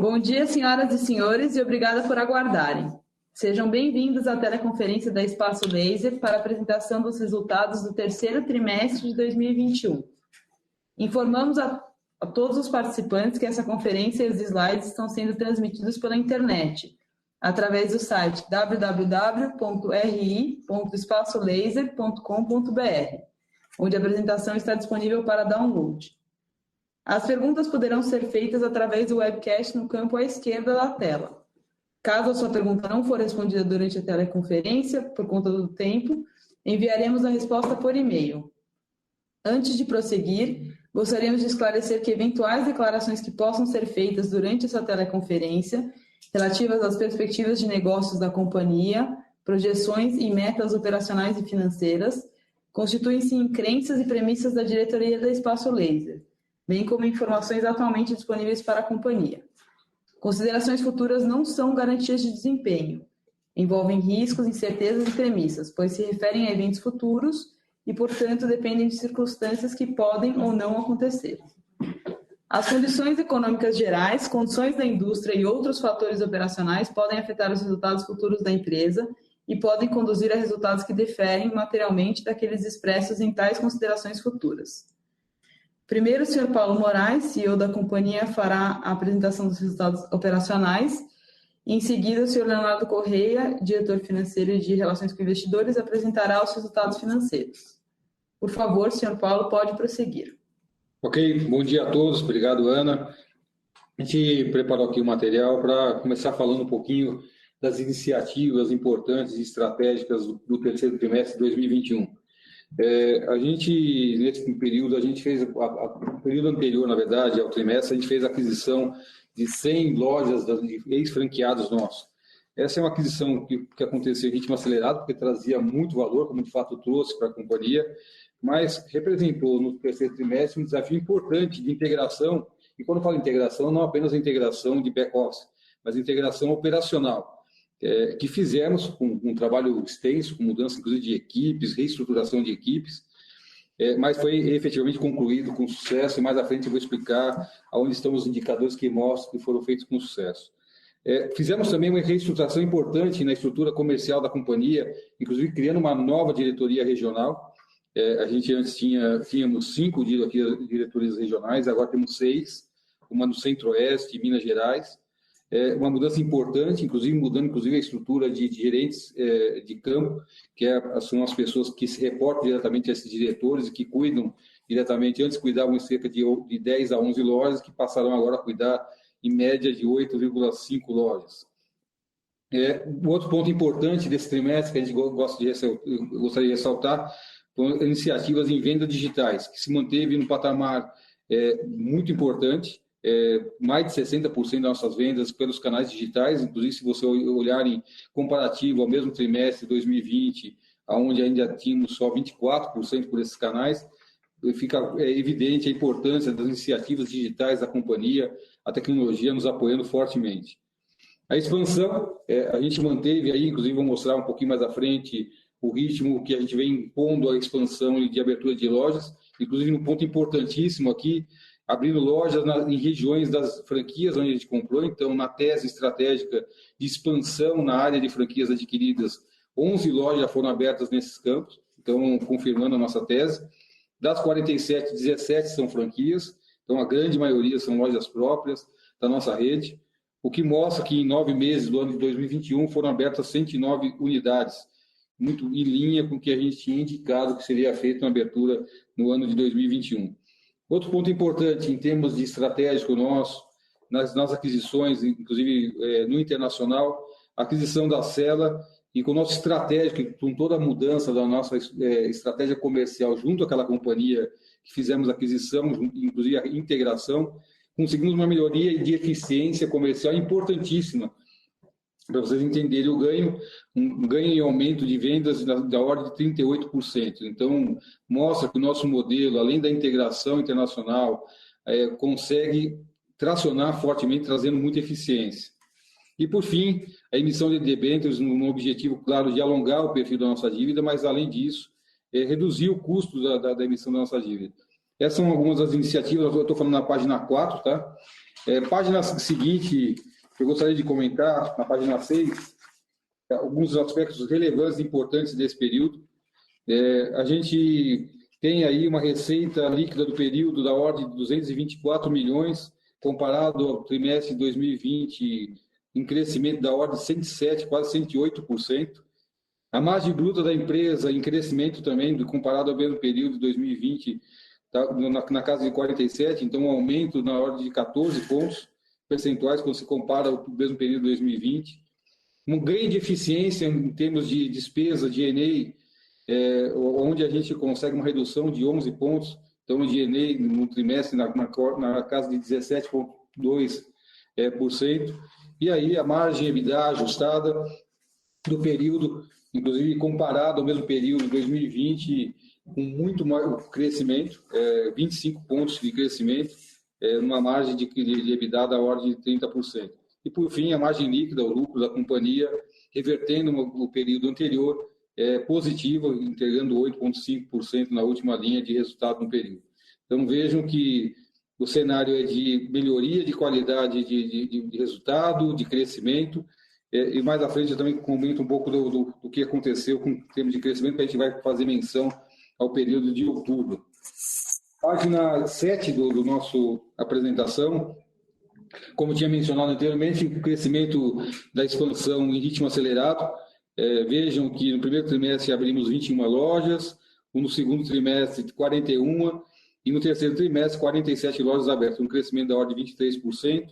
Bom dia, senhoras e senhores, e obrigada por aguardarem. Sejam bem-vindos à teleconferência da Espaço Laser para a apresentação dos resultados do terceiro trimestre de 2021. Informamos a todos os participantes que essa conferência e os slides estão sendo transmitidos pela internet, através do site www.ri.espacolaser.com.br, onde a apresentação está disponível para download. As perguntas poderão ser feitas através do webcast no campo à esquerda da tela. Caso a sua pergunta não for respondida durante a teleconferência, por conta do tempo, enviaremos a resposta por e-mail. Antes de prosseguir, gostaríamos de esclarecer que eventuais declarações que possam ser feitas durante essa teleconferência, relativas às perspectivas de negócios da companhia, projeções e metas operacionais e financeiras, constituem-se em crenças e premissas da diretoria da Espaço Laser, bem como informações atualmente disponíveis para a companhia. Considerações futuras não são garantias de desempenho, envolvem riscos, incertezas e premissas, pois se referem a eventos futuros e, portanto, dependem de circunstâncias que podem ou não acontecer. As condições econômicas gerais, condições da indústria e outros fatores operacionais podem afetar os resultados futuros da empresa e podem conduzir a resultados que diferem materialmente daqueles expressos em tais considerações futuras. Primeiro, o senhor Paulo Moraes, CEO da companhia, fará a apresentação dos resultados operacionais. Em seguida, o senhor Leonardo Correia, diretor financeiro e de Relações com Investidores, apresentará os resultados financeiros. Por favor, senhor Paulo, pode prosseguir. Ok, bom dia a todos, obrigado, Ana. A gente preparou aqui o material para começar falando um pouquinho das iniciativas importantes e estratégicas do terceiro trimestre de 2021. A gente, nesse período, a gente fez, no período anterior, na verdade, ao trimestre, a gente fez a aquisição de 100 lojas de ex-franqueados nossos. Essa é uma aquisição que aconteceu em ritmo acelerado, porque trazia muito valor, como de fato trouxe para a companhia, mas representou no terceiro trimestre um desafio importante de integração, e quando eu falo integração, não apenas a integração de back-office, mas a integração operacional. Que fizemos com um trabalho extenso, com mudança inclusive de equipes, reestruturação de equipes, mas foi efetivamente concluído com sucesso, e mais à frente eu vou explicar aonde estão os indicadores que mostram que foram feitos com sucesso. Fizemos também uma reestruturação importante na estrutura comercial da companhia, inclusive criando uma nova diretoria regional. A gente antes tínhamos 5 diretorias regionais, agora temos 6, uma no Centro-Oeste, Minas Gerais. Uma mudança importante, mudando a estrutura de gerentes de campo, que são as pessoas que se reportam diretamente a esses diretores e que cuidam diretamente. Antes cuidavam em cerca de 10 a 11 lojas, que passaram agora a cuidar em média de 8,5 lojas. Outro ponto importante desse trimestre que a gente gostaria de ressaltar foram iniciativas em vendas digitais, que se manteve no patamar muito importante. Mais de 60% das nossas vendas pelos canais digitais, inclusive se você olhar em comparativo ao mesmo trimestre de 2020, onde ainda tínhamos só 24% por esses canais, fica evidente a importância das iniciativas digitais da companhia, a tecnologia nos apoiando fortemente. A expansão, a gente manteve aí, inclusive vou mostrar um pouquinho mais à frente o ritmo que a gente vem impondo a expansão de abertura de lojas, inclusive um ponto importantíssimo aqui, abrindo lojas em regiões das franquias onde a gente comprou. Então, na tese estratégica de expansão na área de franquias adquiridas, 11 lojas já foram abertas nesses campos, então, confirmando a nossa tese. Das 47, 17 são franquias, então a grande maioria são lojas próprias da nossa rede, o que mostra que em 9 meses do ano de 2021 foram abertas 109 unidades, muito em linha com o que a gente tinha indicado que seria feito na abertura no ano de 2021. Outro ponto importante em termos de estratégico nosso, nas aquisições, inclusive no internacional, a aquisição da Sela, e com o nosso estratégico, com toda a mudança da nossa estratégia comercial junto àquela companhia que fizemos a aquisição, inclusive a integração, conseguimos uma melhoria de eficiência comercial importantíssima, para vocês entenderem o ganho, um ganho em aumento de vendas da ordem de 38%. Então, mostra que o nosso modelo, além da integração internacional, consegue tracionar fortemente, trazendo muita eficiência. E, por fim, a emissão de debêntures, num objetivo claro de alongar o perfil da nossa dívida, mas, além disso, reduzir o custo da emissão da nossa dívida. Essas são algumas das iniciativas, eu estou falando na página 4, tá? Página seguinte, eu gostaria de comentar, na página 6, alguns aspectos relevantes e importantes desse período. A gente tem aí uma receita líquida do período da ordem de 224 milhões, comparado ao trimestre de 2020, em crescimento da ordem de 107, quase 108%. A margem bruta da empresa em crescimento também, comparado ao mesmo período de 2020, tá na casa de 47, então um aumento na ordem de 14 pontos percentuais quando se compara ao mesmo período de 2020. Um ganho de eficiência em termos de despesa de G&A, onde a gente consegue uma redução de 11 pontos, então o G&A no trimestre na casa de 17,2%, e aí a margem EBITDA ajustada do período, inclusive comparado ao mesmo período de 2020, com muito maior crescimento, 25 pontos de crescimento, numa margem de EBITDA da ordem de 30%. E, por fim, a margem líquida, o lucro da companhia, revertendo o período anterior, positiva, entregando 8,5% na última linha de resultado no período. Então, vejam que o cenário é de melhoria de qualidade de resultado, de crescimento, e mais à frente eu também comento um pouco do que aconteceu com o termo de crescimento, que a gente vai fazer menção ao período de outubro. Página 7 do nosso apresentação, como tinha mencionado anteriormente, o crescimento da expansão em ritmo acelerado. Vejam que no primeiro trimestre abrimos 21 lojas, no segundo trimestre 41 e no terceiro trimestre 47 lojas abertas, um crescimento da ordem de 23%,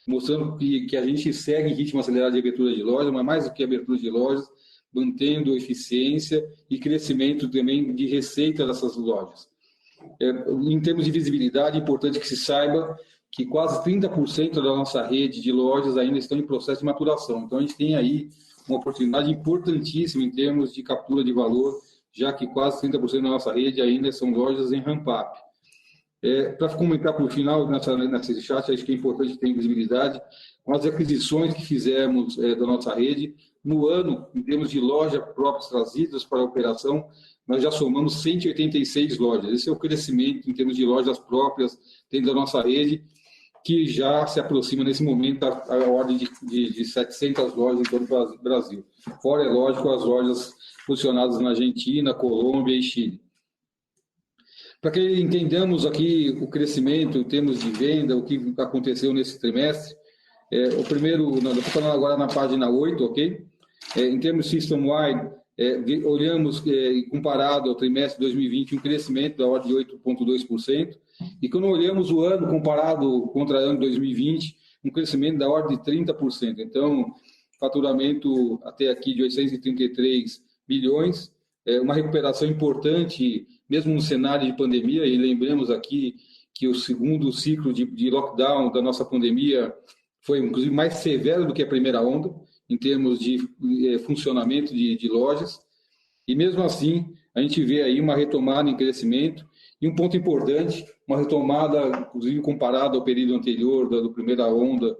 mostrando que a gente segue em ritmo acelerado de abertura de lojas, mas mais do que abertura de lojas, mantendo eficiência e crescimento também de receita dessas lojas. Em termos de visibilidade, é importante que se saiba que quase 30% da nossa rede de lojas ainda estão em processo de maturação. Então, a gente tem aí uma oportunidade importantíssima em termos de captura de valor, já que quase 30% da nossa rede ainda são lojas em ramp-up. Para comentar por final, nesse chat, acho que é importante ter visibilidade com as aquisições que fizemos da nossa rede. No ano, em termos de lojas próprias trazidas para a operação, nós já somamos 186 lojas. Esse é o crescimento em termos de lojas próprias dentro da nossa rede, que já se aproxima nesse momento a ordem de 700 lojas em todo o Brasil. Fora, é lógico, as lojas posicionadas na Argentina, Colômbia e Chile. Para que entendamos aqui o crescimento em termos de venda, o que aconteceu nesse trimestre, o primeiro, estou falando agora na página 8, ok? Em termos system-wide, olhamos, comparado ao trimestre de 2020, um crescimento da ordem de 8,2%, e quando olhamos o ano comparado contra o ano de 2020, um crescimento da ordem de 30%. Então, faturamento até aqui de 833 milhões, uma recuperação importante, mesmo no cenário de pandemia, e lembremos aqui que o segundo ciclo de lockdown da nossa pandemia foi, inclusive, mais severo do que a primeira onda, em termos de funcionamento de lojas, e mesmo assim, a gente vê aí uma retomada em crescimento, e um ponto importante, uma retomada, inclusive, comparada ao período anterior, da primeira onda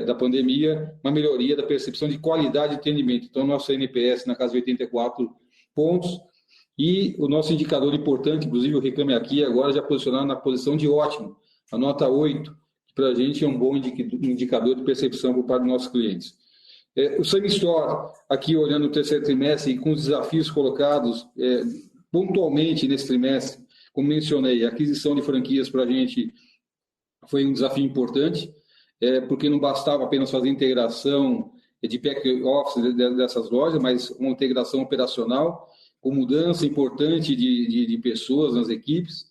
da pandemia, uma melhoria da percepção de qualidade de atendimento. Então, nosso NPS na casa de 84 pontos, e o nosso indicador importante, inclusive o Reclame Aqui, agora já posicionado na posição de ótimo, a nota 8, que para a gente é um bom indicador de percepção por parte dos nossos clientes. O Same Store, aqui olhando o terceiro trimestre, e com os desafios colocados pontualmente nesse trimestre, como mencionei, a aquisição de franquias para a gente foi um desafio importante, porque não bastava apenas fazer integração de back-office dessas lojas, mas uma integração operacional, com mudança importante de pessoas nas equipes.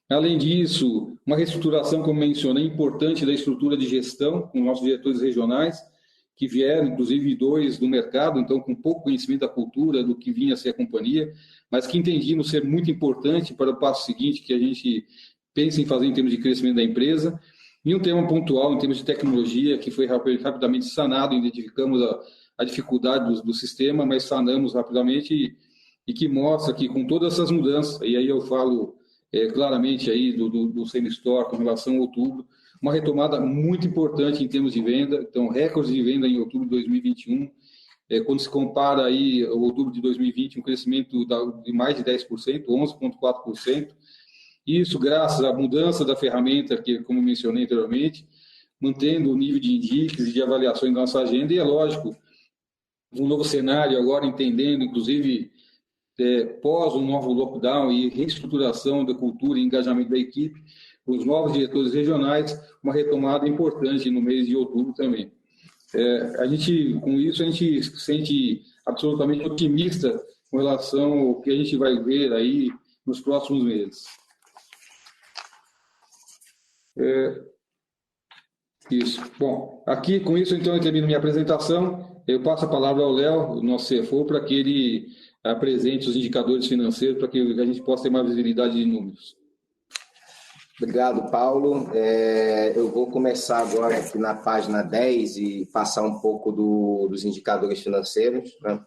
Além disso, uma reestruturação, como mencionei, importante da estrutura de gestão, com nossos diretores regionais, que vieram, inclusive, 2 do mercado, então com pouco conhecimento da cultura, do que vinha a ser a companhia, mas que entendimos ser muito importante para o passo seguinte que a gente pensa em fazer em termos de crescimento da empresa. E um tema pontual, em termos de tecnologia, que foi rapidamente sanado, identificamos a dificuldade do sistema, mas sanamos rapidamente e que mostra que com todas essas mudanças, e aí eu falo claramente aí do Same Store com relação a outubro, uma retomada muito importante em termos de venda, então recorde de venda em outubro de 2021, quando se compara aí ao outubro de 2020, um crescimento de mais de 10%, 11,4%, isso graças à mudança da ferramenta, que como mencionei anteriormente, mantendo o nível de indices e de avaliações da nossa agenda, e é lógico, um novo cenário agora, entendendo, inclusive, pós um novo lockdown e reestruturação da cultura e engajamento da equipe, os novos diretores regionais, uma retomada importante no mês de outubro também. Com isso, a gente se sente absolutamente otimista com relação ao que a gente vai ver aí nos próximos meses. Isso. Bom, aqui, com isso, então, eu termino minha apresentação. Eu passo a palavra ao Léo, o nosso CFO, para que ele apresente os indicadores financeiros, para que a gente possa ter mais visibilidade de números. Obrigado, Paulo. Eu vou começar agora aqui na página 10 e passar um pouco dos indicadores financeiros, né?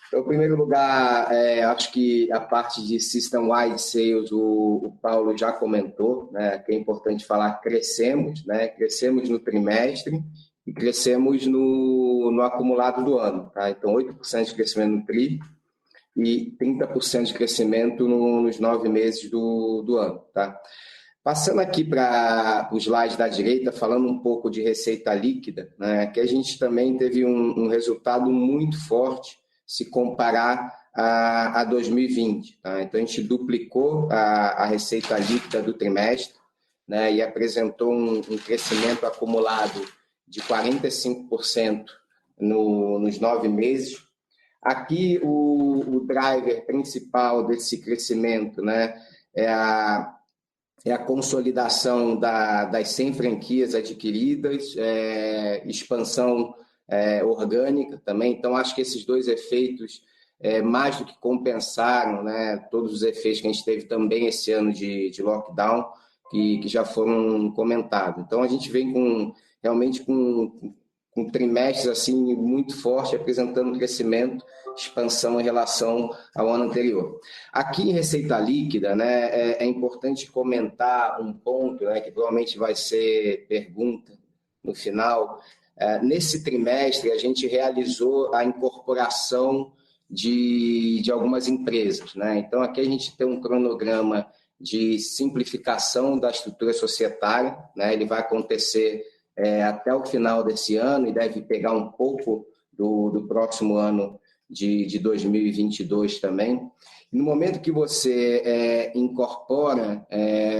Então, em primeiro lugar, acho que a parte de System-Wide Sales, o Paulo já comentou, né, que é importante falar, crescemos, né, crescemos no trimestre e crescemos no acumulado do ano. Tá? Então, 8% de crescimento no TRI e 30% de crescimento nos 9 meses do ano. Tá? Passando aqui para os slides da direita, falando um pouco de receita líquida, né, que a gente também teve um resultado muito forte se comparar a 2020. Tá? Então, a gente duplicou a receita líquida do trimestre, né, e apresentou um crescimento acumulado de 45% nos 9 meses. Aqui, o driver principal desse crescimento, né, é a consolidação das 100 franquias adquiridas, expansão orgânica também. Então, acho que esses dois efeitos, mais do que compensaram, né, todos os efeitos que a gente teve também esse ano de lockdown, que já foram comentados. Então, a gente vem realmente com trimestres assim, muito forte, apresentando crescimento, expansão em relação ao ano anterior. Aqui em receita líquida, né, é importante comentar um ponto, né, que provavelmente vai ser pergunta no final. Nesse trimestre, a gente realizou a incorporação de algumas empresas, né? Então, aqui a gente tem um cronograma de simplificação da estrutura societária, né? Ele vai acontecer até o final desse ano e deve pegar um pouco do próximo ano de 2022 também. No momento que você incorpora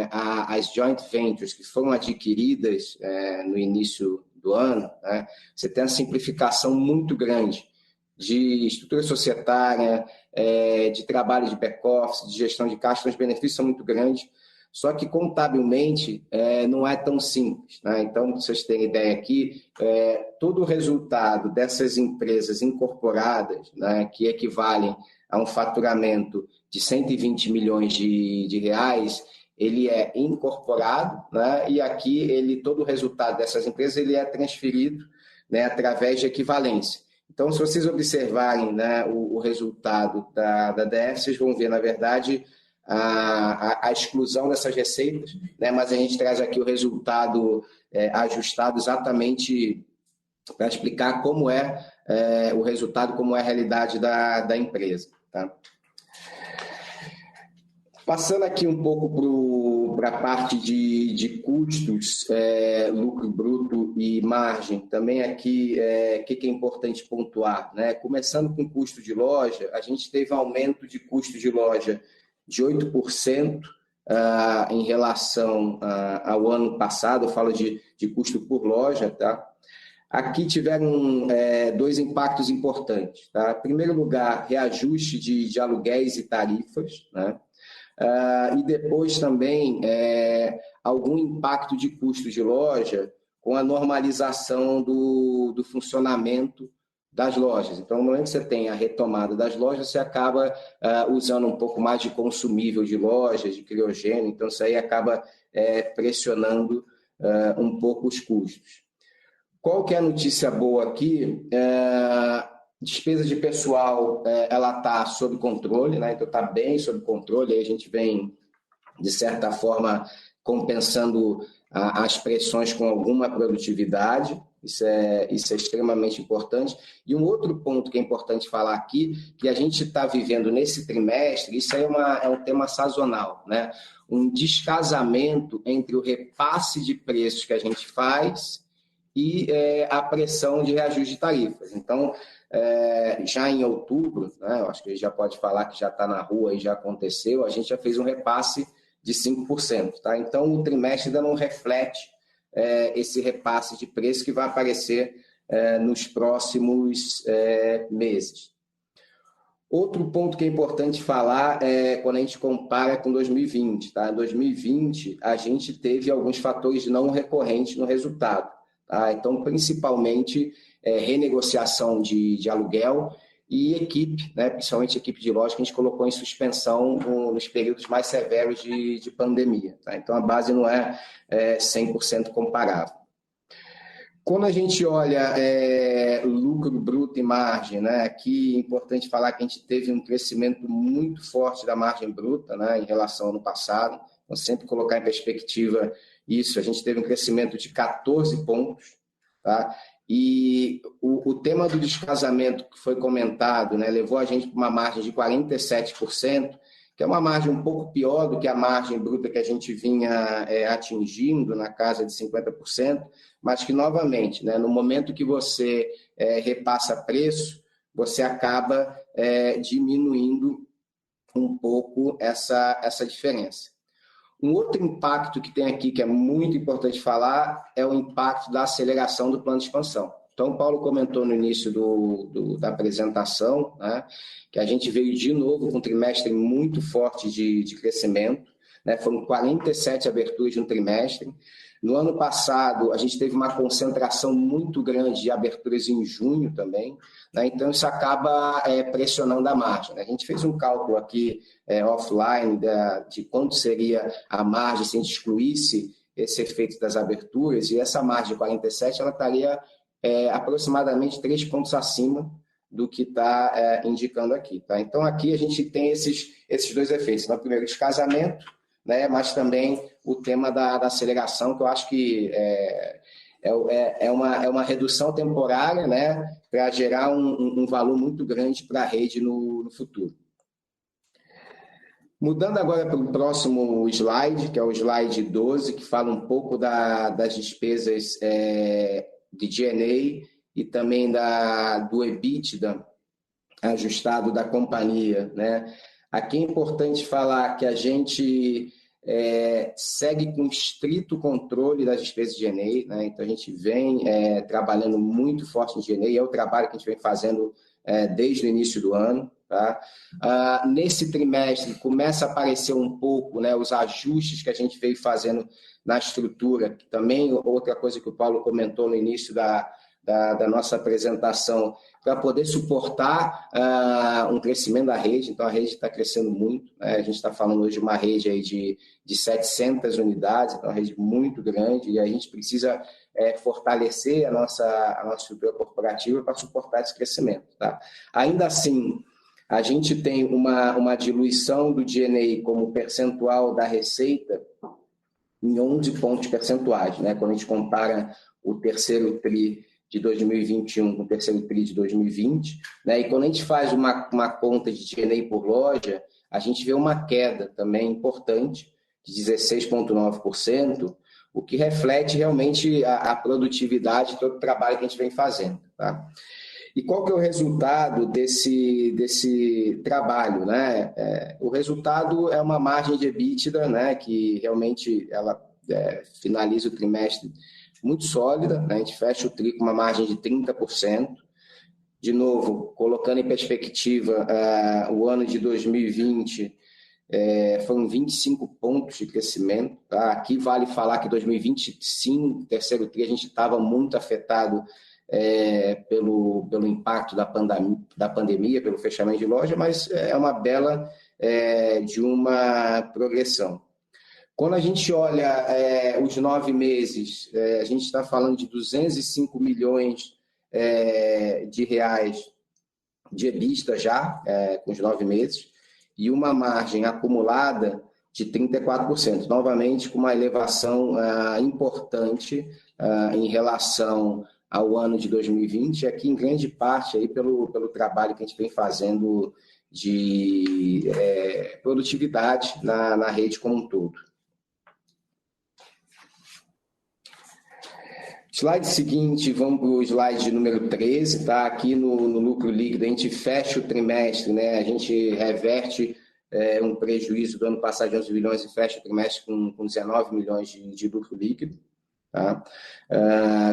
as joint ventures que foram adquiridas no início do ano, né, você tem uma simplificação muito grande de estrutura societária, de trabalho de back-office, de gestão de caixa, então os benefícios são muito grandes, só que contabilmente não é tão simples. Né? Então, para vocês terem ideia aqui, todo o resultado dessas empresas incorporadas, né, que equivalem a um faturamento de 120 milhões de reais, ele é incorporado, né? E aqui todo o resultado dessas empresas ele é transferido, né, através de equivalência. Então, se vocês observarem, né, o resultado da DF, vocês vão ver, na verdade, a exclusão dessas receitas, né, mas a gente traz aqui o resultado ajustado exatamente para explicar como o resultado, como é a realidade da empresa. Tá? Passando aqui um pouco para a parte de custos, lucro bruto e margem, também aqui o que é importante pontuar, né? Começando com custo de loja, a gente teve um aumento de custo de loja de 8% em relação ao ano passado, eu falo de custo por loja, tá? Aqui tiveram dois impactos importantes, tá? Em primeiro lugar, reajuste de aluguéis e tarifas, né? E depois também algum impacto de custo de loja com a normalização do funcionamento das lojas. Então, no momento que você tem a retomada das lojas, você acaba usando um pouco mais de consumível de lojas, de criogênio, então isso aí acaba pressionando um pouco os custos. Qual que é a notícia boa aqui? Despesa de pessoal, ela está sob controle, né? Então está bem sob controle, aí a gente vem, de certa forma, compensando as pressões com alguma produtividade, Isso é extremamente importante. E um outro ponto que é importante falar aqui, que a gente está vivendo nesse trimestre, isso aí é um tema sazonal, né? Um descasamento entre o repasse de preços que a gente faz e a pressão de reajuste de tarifas. Então, já em outubro, né, eu acho que a gente já pode falar que já está na rua e já aconteceu, a gente já fez um repasse de 5%. Tá? Então, o trimestre ainda não reflete esse repasse de preço que vai aparecer nos próximos meses. Outro ponto que é importante falar é quando a gente compara com 2020. Tá? Em 2020, a gente teve alguns fatores não recorrentes no resultado. Tá? Então, principalmente, renegociação de aluguel e equipe, né? Principalmente equipe de loja, que a gente colocou em suspensão nos períodos mais severos de pandemia. Tá? Então, a base não é 100% comparável. Quando a gente olha lucro bruto e margem, né, aqui é importante falar que a gente teve um crescimento muito forte da margem bruta, né, em relação ao ano passado. Então, sempre colocar em perspectiva isso, a gente teve um crescimento de 14 pontos. Tá? E o tema do descasamento que foi comentado, né, levou a gente para uma margem de 47%, que é uma margem um pouco pior do que a margem bruta que a gente vinha atingindo na casa de 50%, mas que, novamente, né, no momento que você repassa preço, você acaba diminuindo um pouco essa diferença. Um outro impacto que tem aqui, que é muito importante falar, é o impacto da aceleração do plano de expansão. Então, o Paulo comentou no início da apresentação, né, que a gente veio de novo com um trimestre muito forte de crescimento, né, foram 47 aberturas de um trimestre. No ano passado, a gente teve uma concentração muito grande de aberturas em junho também, né, então isso acaba pressionando a margem. Né? A gente fez um cálculo aqui offline de quanto seria a margem se a gente excluísse esse efeito das aberturas, e essa margem de 47 ela estaria aproximadamente 3 pontos acima do que está indicando aqui. Tá? Então, aqui a gente tem esses dois efeitos. No primeiro, descasamento, né? Mas também o tema da aceleração, que eu acho que é uma redução temporária, né? Para gerar um valor muito grande para a rede no futuro. Mudando agora para o próximo slide, que é o slide 12, que fala um pouco das despesas de G&A e também do EBITDA ajustado da companhia, né? Aqui é importante falar que a gente segue com estrito controle das despesas de G&A, né? Então a gente vem trabalhando muito forte em G&A, é o trabalho que a gente vem fazendo desde o início do ano. Tá? Nesse trimestre começa a aparecer um pouco, né, os ajustes que a gente veio fazendo na estrutura, que também outra coisa que o Paulo comentou no início da nossa apresentação, para poder suportar um crescimento da rede. Então a rede está crescendo muito, né? A gente está falando hoje de uma rede aí de 700 unidades, então uma rede muito grande, e a gente precisa fortalecer a nossa estrutura corporativa para suportar esse crescimento. Tá? Ainda assim, a gente tem uma diluição do G&A como percentual da receita em 11 pontos percentuais, né? Quando a gente compara o terceiro TRI de 2021 com o terceiro TRI de 2020, né? E quando a gente faz uma conta de G&A por loja, a gente vê uma queda também importante de 16,9%, o que reflete realmente a produtividade de todo o trabalho que a gente vem fazendo. Tá? E qual que é o resultado desse trabalho? Né? O resultado é uma margem de EBITDA, né, que realmente ela finaliza o trimestre muito sólida, né? A gente fecha o TRI com uma margem de 30%. De novo, colocando em perspectiva o ano de 2020, foram 25 pontos de crescimento. Tá? Aqui vale falar que 2020, sim, terceiro TRI, a gente estava muito afetado pelo impacto da pandemia, pelo fechamento de loja, mas é uma bela de uma progressão. Quando a gente olha os 9 meses, a gente está falando de 205 milhões de reais de EBITDA já, com os 9 meses, e uma margem acumulada de 34%, novamente com uma elevação importante em relação ao ano de 2020, aqui em grande parte aí pelo trabalho que a gente vem fazendo de produtividade na rede como um todo. Slide seguinte, vamos para o slide número 13, tá? Aqui no lucro líquido, a gente fecha o trimestre, né? A gente reverte um prejuízo do ano passado de 11 milhões e fecha o trimestre com 19 milhões de lucro líquido. Tá?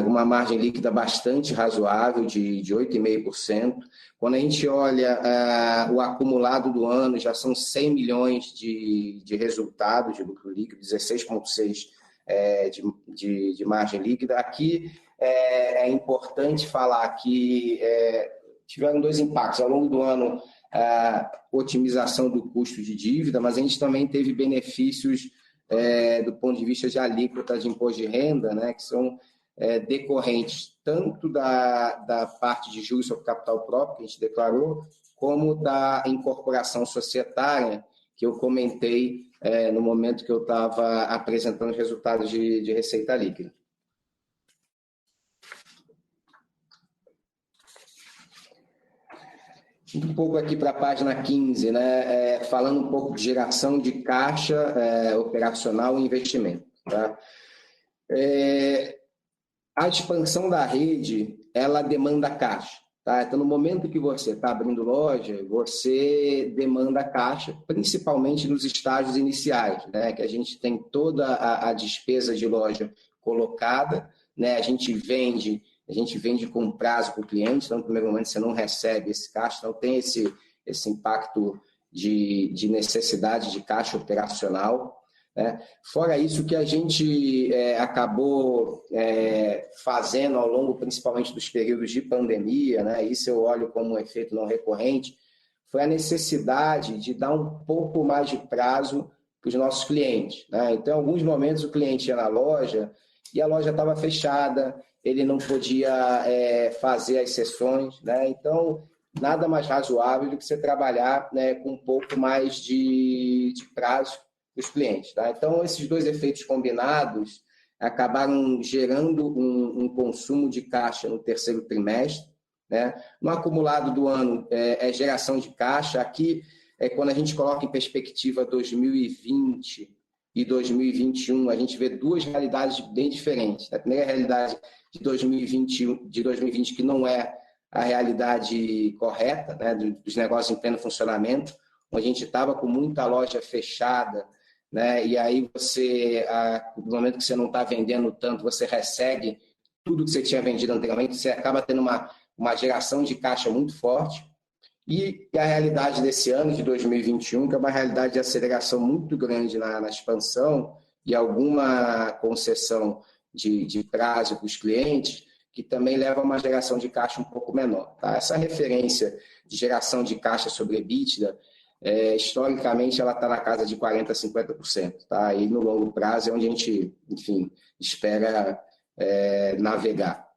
Uma margem líquida bastante razoável, de 8,5%. Quando a gente olha o acumulado do ano, já são 100 milhões de resultado de lucro líquido, 16,6% de margem líquida. Aqui é importante falar que tiveram dois impactos. Ao longo do ano, a otimização do custo de dívida, mas a gente também teve benefícios do ponto de vista de alíquotas de imposto de renda, né, que são decorrentes tanto da parte de juros sobre capital próprio, que a gente declarou, como da incorporação societária, que eu comentei no momento que eu estava apresentando os resultados de receita líquida. Um pouco aqui para a página 15, né? Falando um pouco de geração de caixa operacional e investimento. Tá? A expansão da rede, ela demanda caixa. Tá? Então, no momento que você está abrindo loja, você demanda caixa, principalmente nos estágios iniciais, né? Que a gente tem toda a despesa de loja colocada, né? A gente vende com prazo para o cliente, então no primeiro momento você não recebe esse caixa, então tem esse impacto de necessidade de caixa operacional. Né? Fora isso, que a gente acabou fazendo ao longo, principalmente dos períodos de pandemia, né? Isso eu olho como um efeito não recorrente, foi a necessidade de dar um pouco mais de prazo para os nossos clientes. Né? Então, em alguns momentos, o cliente ia na loja e a loja estava fechada, ele não podia fazer as sessões, né? Então, nada mais razoável do que você trabalhar, né, com um pouco mais de prazo para os clientes. Tá? Então, esses dois efeitos combinados acabaram gerando um consumo de caixa no terceiro trimestre. Né? No acumulado do ano, geração de caixa. Aqui, quando a gente coloca em perspectiva 2020 e 2021, a gente vê duas realidades bem diferentes. A primeira realidade de 2020, que não é a realidade correta, né, dos negócios em pleno funcionamento, onde a gente estava com muita loja fechada, né, e aí você, no momento que você não está vendendo tanto, você recebe tudo que você tinha vendido anteriormente, você acaba tendo uma geração de caixa muito forte. E a realidade desse ano, de 2021, que é uma realidade de aceleração muito grande na expansão e alguma concessão de prazo para os clientes, que também leva a uma geração de caixa um pouco menor. Tá? Essa referência de geração de caixa sobre EBITDA, historicamente, ela está na casa de 40% a 50%. Tá? E no longo prazo é onde a gente, enfim, espera navegar.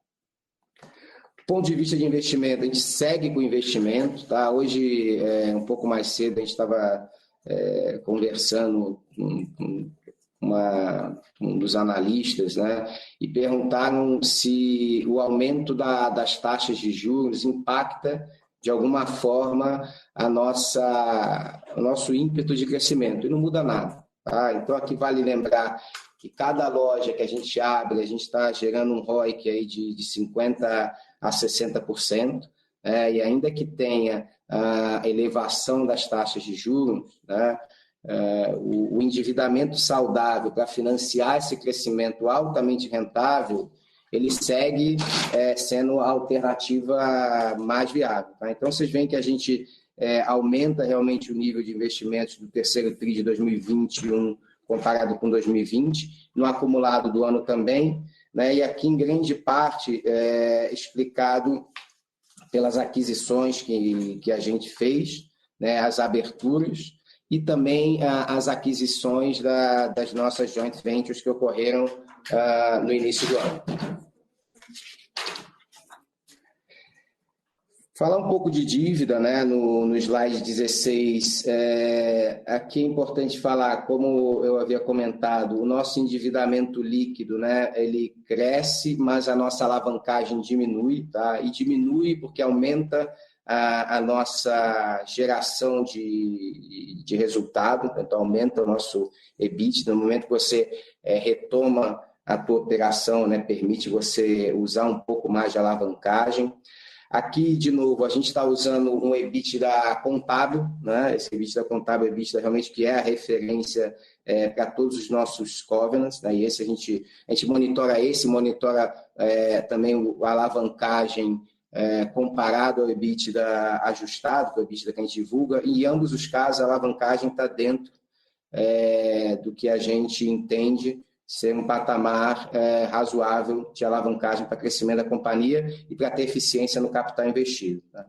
Do ponto de vista de investimento, a gente segue com o investimento. Tá? Hoje, um pouco mais cedo, a gente estava conversando com um dos analistas, né? E perguntaram se o aumento das taxas de juros impacta, de alguma forma, o nosso ímpeto de crescimento. E não muda nada. Tá? Então, aqui vale lembrar que cada loja que a gente abre, a gente está gerando um ROIC aí de 50% a 60%, e ainda que tenha a elevação das taxas de juros, né, o endividamento saudável para financiar esse crescimento altamente rentável, ele segue sendo a alternativa mais viável. Tá? Então, vocês veem que a gente aumenta realmente o nível de investimentos do terceiro TRI de 2021 comparado com 2020, no acumulado do ano também, né? E aqui, em grande parte, explicado pelas aquisições que a gente fez, né? As aberturas e também as aquisições das nossas joint ventures que ocorreram no início do ano. Falar um pouco de dívida, né, no slide 16, aqui é importante falar, como eu havia comentado, o nosso endividamento líquido, né, ele cresce, mas a nossa alavancagem diminui, tá? E diminui porque aumenta a nossa geração de resultado, então aumenta o nosso EBITDA. No momento que você retoma a tua operação, né, permite você usar um pouco mais de alavancagem. Aqui, de novo, a gente está usando um EBITDA contábil, né? Esse EBITDA contábil é o EBITDA realmente que é a referência para todos os nossos covenants, né? E esse a gente monitora também a alavancagem comparado ao EBITDA ajustado, que é o EBITDA que a gente divulga. E em ambos os casos, a alavancagem está dentro do que a gente entende ser um patamar razoável de alavancagem para crescimento da companhia e para ter eficiência no capital investido. Tá?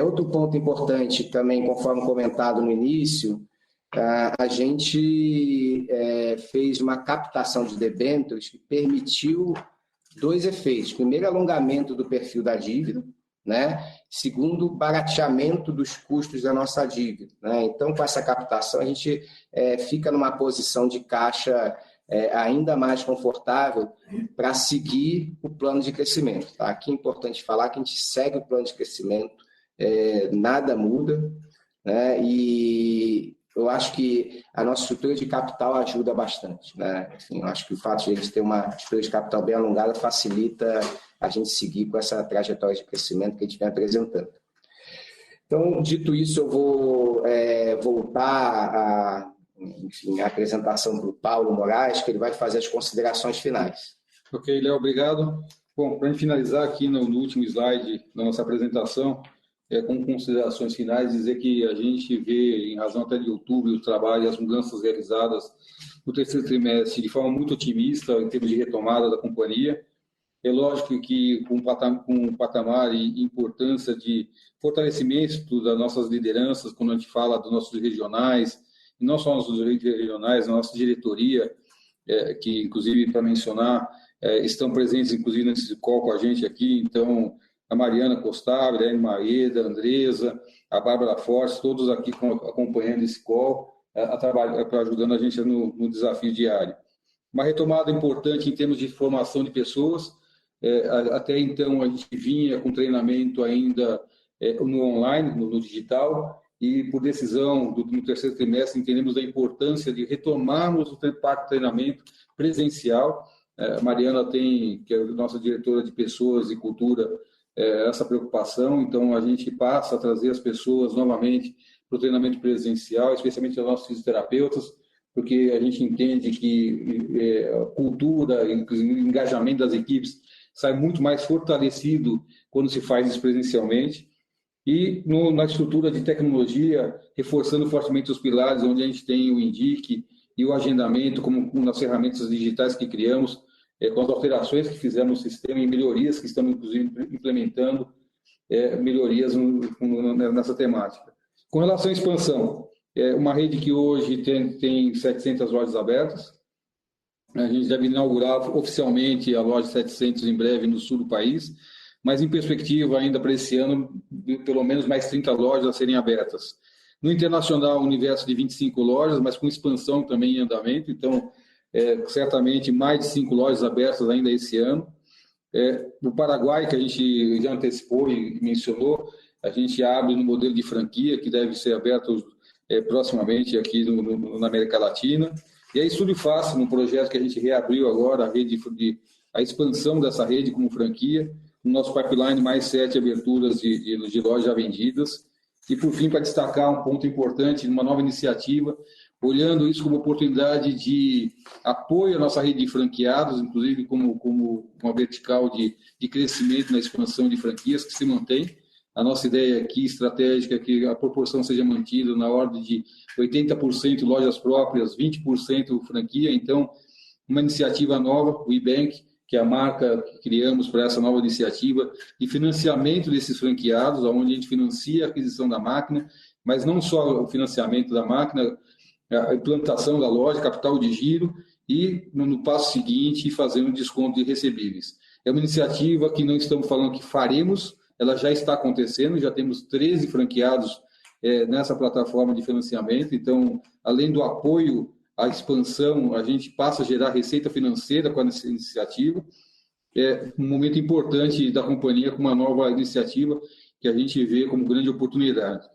Outro ponto importante também, conforme comentado no início, a gente fez uma captação de debêntures que permitiu 2 efeitos. Primeiro, alongamento do perfil da dívida, né? Segundo, barateamento dos custos da nossa dívida, né? Então, com essa captação, a gente fica numa posição de caixa ainda mais confortável para seguir o plano de crescimento. Tá? Aqui é importante falar que a gente segue o plano de crescimento, nada muda, né? E eu acho que a nossa estrutura de capital ajuda bastante, né? Enfim, eu acho que o fato de a gente ter uma estrutura de capital bem alongada facilita a gente seguir com essa trajetória de crescimento que a gente vem apresentando. Então, dito isso, eu vou voltar a apresentação para o Paulo Moraes, que ele vai fazer as considerações finais. Ok, Léo, obrigado. Bom, para finalizar aqui no último slide da nossa apresentação, com considerações finais, dizer que a gente vê, em razão até de outubro, o trabalho e as mudanças realizadas no terceiro trimestre de forma muito otimista em termos de retomada da companhia. É lógico que com um patamar e importância de fortalecimento das nossas lideranças, quando a gente fala dos nossos regionais, e não só nossos regionais, a nossa diretoria, que, inclusive, para mencionar, estão presentes, inclusive, nesse call com a gente aqui. Então, a Mariana Costab, a Helene Maeda, a Andresa, a Bárbara Fortes, todos aqui acompanhando esse call, ajudando a gente no desafio diário. Uma retomada importante em termos de formação de pessoas. Até então, a gente vinha com treinamento ainda no online, no digital, e por decisão no terceiro trimestre entendemos a importância de retomarmos o parque de treinamento presencial. A Mariana tem, que é a nossa diretora de pessoas e cultura, essa preocupação, então a gente passa a trazer as pessoas novamente para o treinamento presencial, especialmente os nossos fisioterapeutas, porque a gente entende que a cultura e o engajamento das equipes sai muito mais fortalecido quando se faz isso presencialmente. E na estrutura de tecnologia, reforçando fortemente os pilares, onde a gente tem o Indique e o agendamento, como nas ferramentas digitais que criamos, com as alterações que fizemos no sistema e melhorias que estamos, inclusive, implementando, melhorias nessa temática. Com relação à expansão, uma rede que hoje tem 700 lojas abertas. A gente deve inaugurar oficialmente a loja 700 em breve no sul do país, mas em perspectiva ainda para esse ano, pelo menos mais 30 lojas a serem abertas. No internacional, um universo de 25 lojas, mas com expansão também em andamento, então, certamente mais de 5 lojas abertas ainda esse ano. No Paraguai, que a gente já antecipou e mencionou, a gente abre no modelo de franquia, que deve ser aberto proximamente aqui na América Latina. E a Estúdio Fácil, um projeto que a gente reabriu agora, a expansão dessa rede como franquia, no nosso pipeline, mais 7 aberturas de lojas já vendidas. E, por fim, para destacar um ponto importante, uma nova iniciativa, olhando isso como oportunidade de apoio à nossa rede de franqueados, inclusive como uma vertical de crescimento na expansão de franquias que se mantém. A nossa ideia aqui, estratégica, é que a proporção seja mantida na ordem de 80% lojas próprias, 20% franquia. Então, uma iniciativa nova, o eBank, que é a marca que criamos para essa nova iniciativa de financiamento desses franqueados, onde a gente financia a aquisição da máquina, mas não só o financiamento da máquina, a implantação da loja, capital de giro e, no passo seguinte, fazendo desconto de recebíveis. É uma iniciativa que não estamos falando que faremos, ela já está acontecendo, já temos 13 franqueados nessa plataforma de financiamento. Então, além do apoio à expansão, a gente passa a gerar receita financeira com essa iniciativa. É um momento importante da companhia com uma nova iniciativa que a gente vê como grande oportunidade.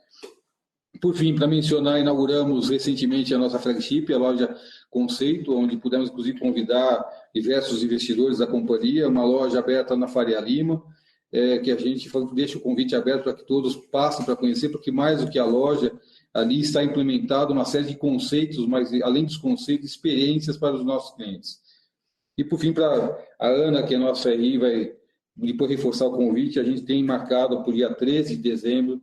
Por fim, para mencionar, inauguramos recentemente a nossa flagship, a loja Conceito, onde pudemos, inclusive, convidar diversos investidores da companhia, uma loja aberta na Faria Lima, que a gente deixa o convite aberto para que todos passem para conhecer, porque mais do que a loja, ali está implementado uma série de conceitos, mas além dos conceitos, experiências para os nossos clientes. E, por fim, para a Ana, que é a nossa RI, vai depois reforçar o convite, a gente tem marcado para o dia 13 de dezembro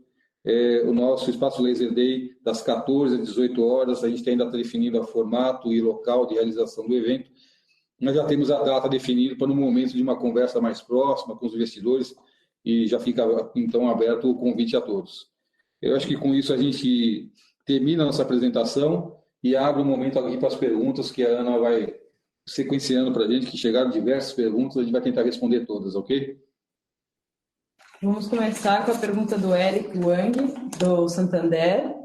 o nosso Espaço Laser Day, das 14 às 18 horas. A gente ainda está definindo o formato e local de realização do evento. Nós já temos a data definida para no momento de uma conversa mais próxima com os investidores e já fica, então, aberto o convite a todos. Eu acho que com isso a gente termina a nossa apresentação e abre um momento aqui para as perguntas que a Ana vai sequenciando para a gente, que chegaram diversas perguntas, a gente vai tentar responder todas, ok? Vamos começar com a pergunta do Eric Wang, do Santander.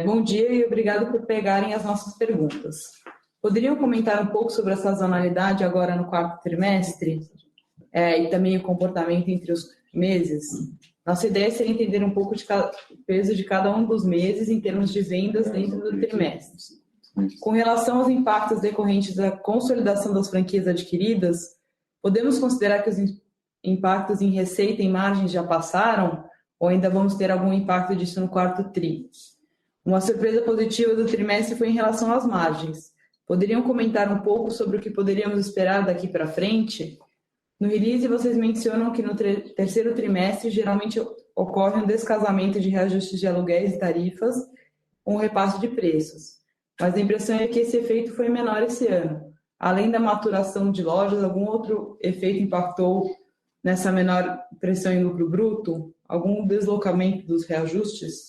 Bom dia e obrigado por pegarem as nossas perguntas. Poderiam comentar um pouco sobre a sazonalidade agora no quarto trimestre e também o comportamento entre os meses? Nossa ideia seria entender um pouco o peso de cada um dos meses em termos de vendas dentro do trimestre. Com relação aos impactos decorrentes da consolidação das franquias adquiridas, podemos considerar que os impactos em receita e margens já passaram ou ainda vamos ter algum impacto disso no quarto tri? Uma surpresa positiva do trimestre foi em relação às margens. Poderiam comentar um pouco sobre o que poderíamos esperar daqui para frente? No release, vocês mencionam que no terceiro trimestre geralmente ocorre um descasamento de reajustes de aluguéis e tarifas com o repasse de preços. Mas a impressão é que esse efeito foi menor esse ano. Além da maturação de lojas, algum outro efeito impactou nessa menor pressão em lucro bruto? Algum deslocamento dos reajustes?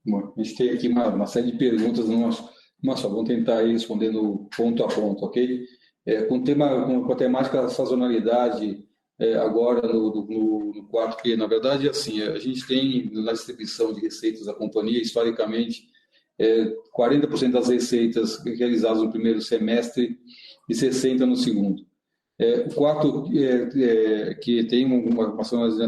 Bom, a gente tem aqui uma série de perguntas no nosso. Só vamos tentar ir respondendo ponto a ponto, ok? Com a temática da sazonalidade, agora no quarto, que na verdade, assim, a gente tem na distribuição de receitas da companhia, historicamente, 40% das receitas realizadas no primeiro semestre e 60% no segundo. O quarto, que tem uma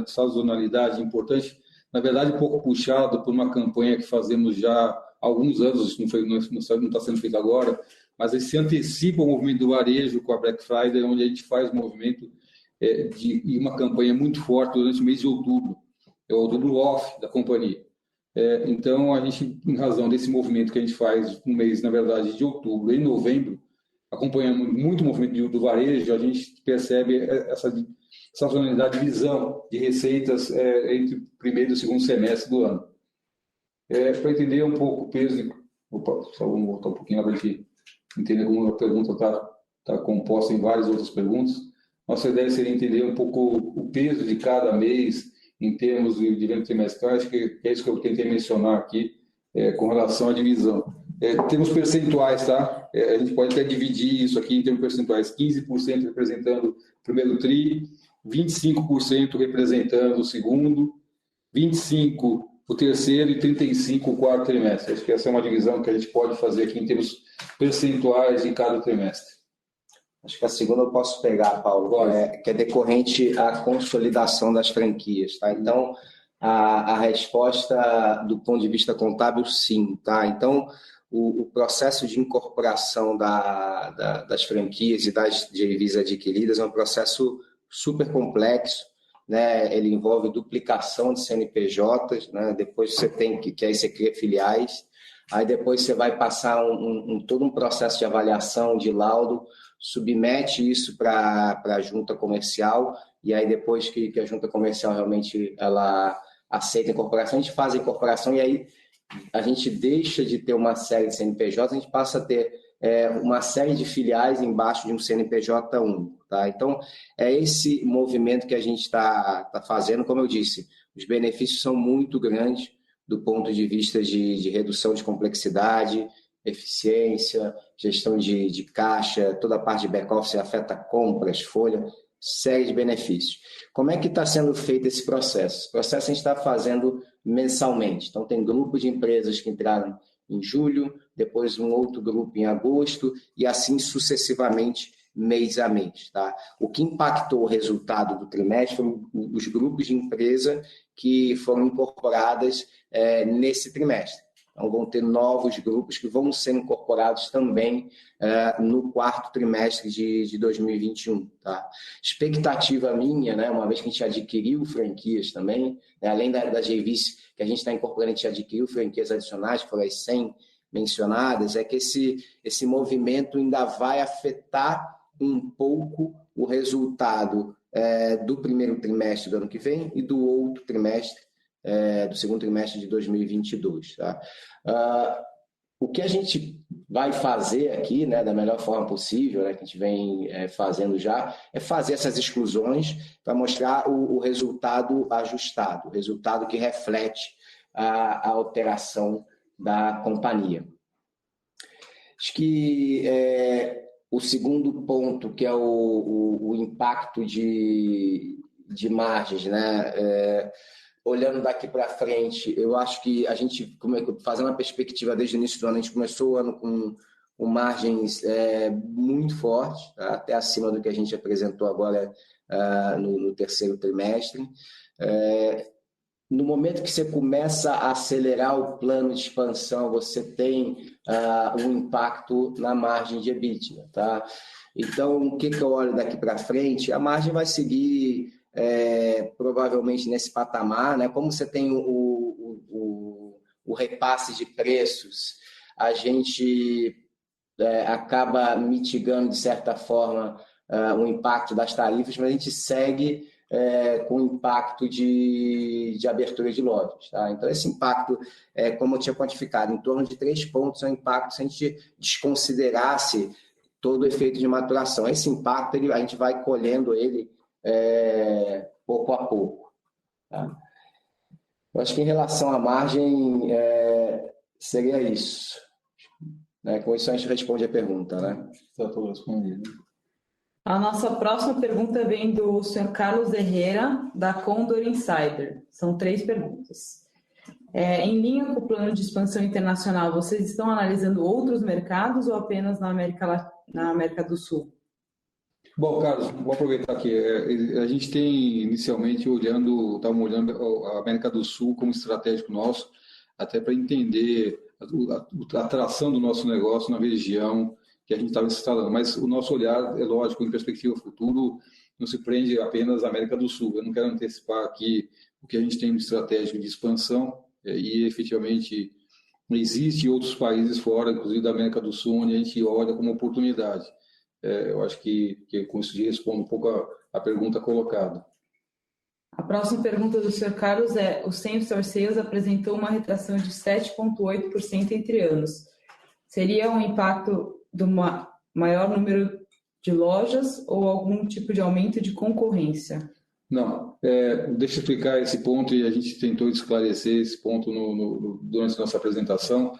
sazonalidade importante, na verdade, um pouco puxado por uma campanha que fazemos já há alguns anos, isso não está sendo feito agora, mas ele se antecipa o movimento do varejo com a Black Friday, onde a gente faz um movimento e uma campanha muito forte durante o mês de outubro, é o outubro off da companhia. Então, a gente, em razão desse movimento que a gente faz no mês, na verdade, de outubro e novembro, acompanhando muito o movimento do varejo, a gente percebe essa sazonalidade de visão de receitas entre o primeiro e o segundo semestre do ano. Para entender um pouco o peso... só vamos voltar um pouquinho para a gente entender como a pergunta está composta em várias outras perguntas. Nossa ideia seria entender um pouco o peso de cada mês em termos de venda trimestral. Acho que é isso que eu tentei mencionar aqui com relação à divisão. Temos percentuais, tá? A gente pode até dividir isso aqui em termos percentuais. 15% representando o primeiro tri, 25% representando o segundo, 25% o terceiro e 35% o quarto trimestre. Acho que essa é uma divisão que a gente pode fazer aqui em termos percentuais de cada trimestre. Acho que a segunda eu posso pegar, Paulo, que é decorrente à consolidação das franquias, tá? Então, a resposta do ponto de vista contábil, sim, tá? Então, o processo de incorporação das franquias e das JVs adquiridas é um processo super complexo, né? Ele envolve duplicação de CNPJs, né? Depois você tem que aí você cria filiais, aí depois você vai passar todo um processo de avaliação, de laudo, submete isso para a junta comercial, e aí depois que a junta comercial realmente ela aceita a incorporação, a gente faz a incorporação e aí a gente deixa de ter uma série de CNPJs, a gente passa a ter uma série de filiais embaixo de um CNPJ único, tá? Então, é esse movimento que a gente está fazendo. Como eu disse, os benefícios são muito grandes do ponto de vista de redução de complexidade, eficiência, gestão de caixa, toda a parte de back-office afeta compras, folha. série de benefícios. Como é que está sendo feito esse processo? Esse processo a gente está fazendo mensalmente. Então, tem grupos de empresas que entraram em julho, depois um outro grupo em agosto, e assim sucessivamente, mês a mês. Tá? O que impactou o resultado do trimestre foram os grupos de empresa que foram incorporadas nesse trimestre. Então, vão ter novos grupos que vão ser incorporados também no quarto trimestre de 2021. Tá? Expectativa minha, né, uma vez que a gente adquiriu franquias também, né, além das JVs que a gente está incorporando, a gente adquiriu franquias adicionais, que foram as 100 mencionadas, é que esse movimento ainda vai afetar um pouco o resultado do primeiro trimestre do ano que vem e do outro trimestre, do segundo trimestre de 2022. Tá? O que a gente vai fazer aqui, né, da melhor forma possível, né, que a gente vem fazendo já, é fazer essas exclusões para mostrar o resultado ajustado, o resultado que reflete a alteração da companhia. Acho que o segundo ponto, que é o impacto de margens, né? Olhando daqui para frente, eu acho que a gente, fazendo uma perspectiva desde o início do ano, a gente começou o ano com margens muito fortes, tá? Até acima do que a gente apresentou agora no terceiro trimestre. No momento que você começa a acelerar o plano de expansão, você tem um impacto na margem de EBITDA. Tá? Então, o que eu olho daqui para frente? A margem vai seguir provavelmente nesse patamar, né? Como você tem o repasse de preços, a gente acaba mitigando, de certa forma, o impacto das tarifas, mas a gente segue com impacto de abertura de lojas. Tá? Então, esse impacto, como eu tinha quantificado, em torno de 3 pontos é um impacto se a gente desconsiderasse todo o efeito de maturação. Esse impacto, a gente vai colhendo ele pouco a pouco. Tá? Eu acho que em relação à margem, seria isso. Né? Com isso, a gente responde a pergunta. Né? Está tudo respondido. A nossa próxima pergunta vem do Sr. Carlos Herrera, da Condor Insider. São 3 perguntas. Em linha com o plano de expansão internacional, vocês estão analisando outros mercados ou apenas na América do Sul? Bom, Carlos, vou aproveitar aqui. A gente tem inicialmente estamos olhando a América do Sul como estratégico nosso, até para entender a atração do nosso negócio na região que a gente estava instalando. Mas o nosso olhar, é lógico, em perspectiva futuro, não se prende apenas à América do Sul. Eu não quero antecipar aqui o que a gente tem de estratégia de expansão, e efetivamente existem outros países fora, inclusive da América do Sul, onde a gente olha como oportunidade. Eu acho que com isso respondo um pouco a pergunta colocada. A próxima pergunta do Sr. Carlos é: o same-store sales apresentou uma retração de 7,8% entre anos. Seria um impacto do maior número de lojas ou algum tipo de aumento de concorrência? Não. Deixa eu explicar esse ponto, e a gente tentou esclarecer esse ponto durante a nossa apresentação.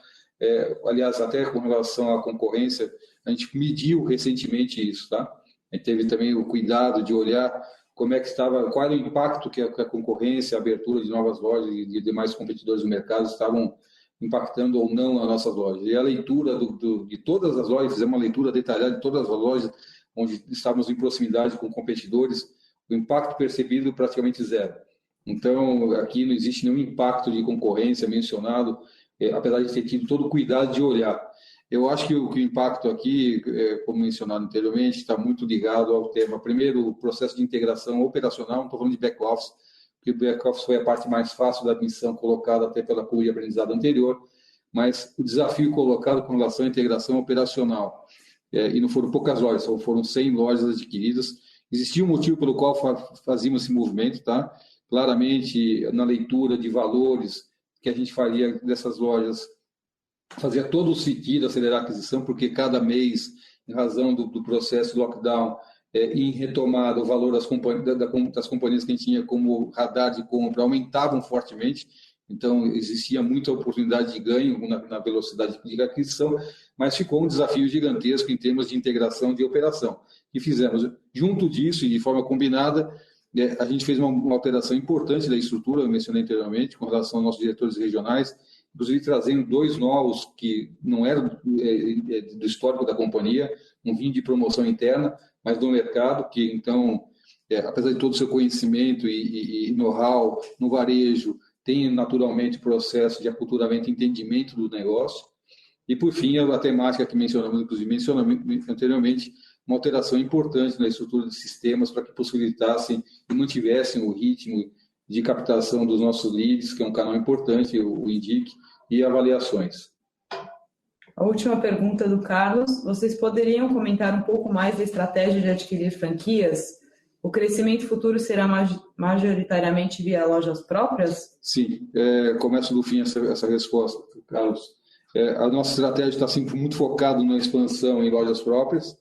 Aliás, até com relação à concorrência, a gente mediu recentemente isso. Tá? A gente teve também o cuidado de olhar como é que estava, qual era o impacto que a concorrência, a abertura de novas lojas e de demais competidores do mercado estavam impactando ou não as nossas lojas. E a leitura de todas as lojas, fizemos uma leitura detalhada de todas as lojas onde estávamos em proximidade com competidores, o impacto percebido praticamente zero. Então, aqui não existe nenhum impacto de concorrência mencionado, apesar de ter tido todo o cuidado de olhar. Eu acho que o impacto aqui, como mencionado anteriormente, está muito ligado ao tema. Primeiro, o processo de integração operacional, não estou falando de back-office, porque o back-office foi a parte mais fácil da missão colocada até pela curva de aprendizado anterior, mas o desafio colocado com relação à integração operacional, e não foram poucas lojas, foram 100 lojas adquiridas. Existia um motivo pelo qual fazíamos esse movimento, tá? Claramente, na leitura de valores que a gente faria dessas lojas, fazia todo o sentido acelerar a aquisição, porque cada mês, em razão do processo de lockdown, em retomada, o valor das companhias que a gente tinha como radar de compra aumentavam fortemente, então existia muita oportunidade de ganho na velocidade de aquisição, mas ficou um desafio gigantesco em termos de integração de operação. que fizemos. Junto disso, e de forma combinada, a gente fez uma alteração importante da estrutura, eu mencionei anteriormente, com relação aos nossos diretores regionais, inclusive trazendo 2 novos que não eram do histórico da companhia, um vinho de promoção interna, mas do mercado, que então, apesar de todo o seu conhecimento e know-how no varejo, tem naturalmente processo de aculturamento e entendimento do negócio. E, por fim, a temática que mencionamos anteriormente, uma alteração importante na estrutura de sistemas para que possibilitassem e mantivessem o ritmo de captação dos nossos leads, que é um canal importante, o Indique, e avaliações. A última pergunta do Carlos. Vocês poderiam comentar um pouco mais da estratégia de adquirir franquias? O crescimento futuro será majoritariamente via lojas próprias? Sim, começo do fim essa resposta, Carlos. A nossa estratégia está sempre muito focada na expansão em lojas próprias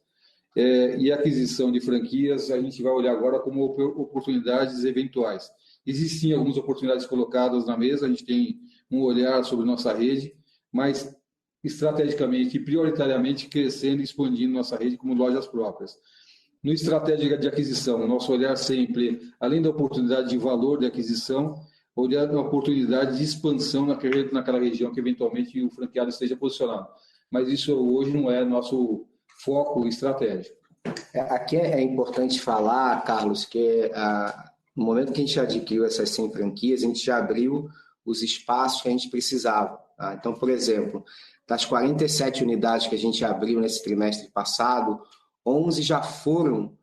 e a aquisição de franquias a gente vai olhar agora como oportunidades eventuais. Existem algumas oportunidades colocadas na mesa, a gente tem um olhar sobre nossa rede, mas estrategicamente e prioritariamente crescendo e expandindo nossa rede como lojas próprias. No estratégia de aquisição, nosso olhar sempre, além da oportunidade de valor de aquisição, olhar a oportunidade de expansão naquela região que eventualmente o franqueado esteja posicionado. Mas isso hoje não é nosso foco estratégico. Aqui é importante falar, Carlos, que no momento que a gente adquiriu essas 100 franquias, a gente já abriu os espaços que a gente precisava. Tá? Então, por exemplo, das 47 unidades que a gente abriu nesse trimestre passado, 11 já foram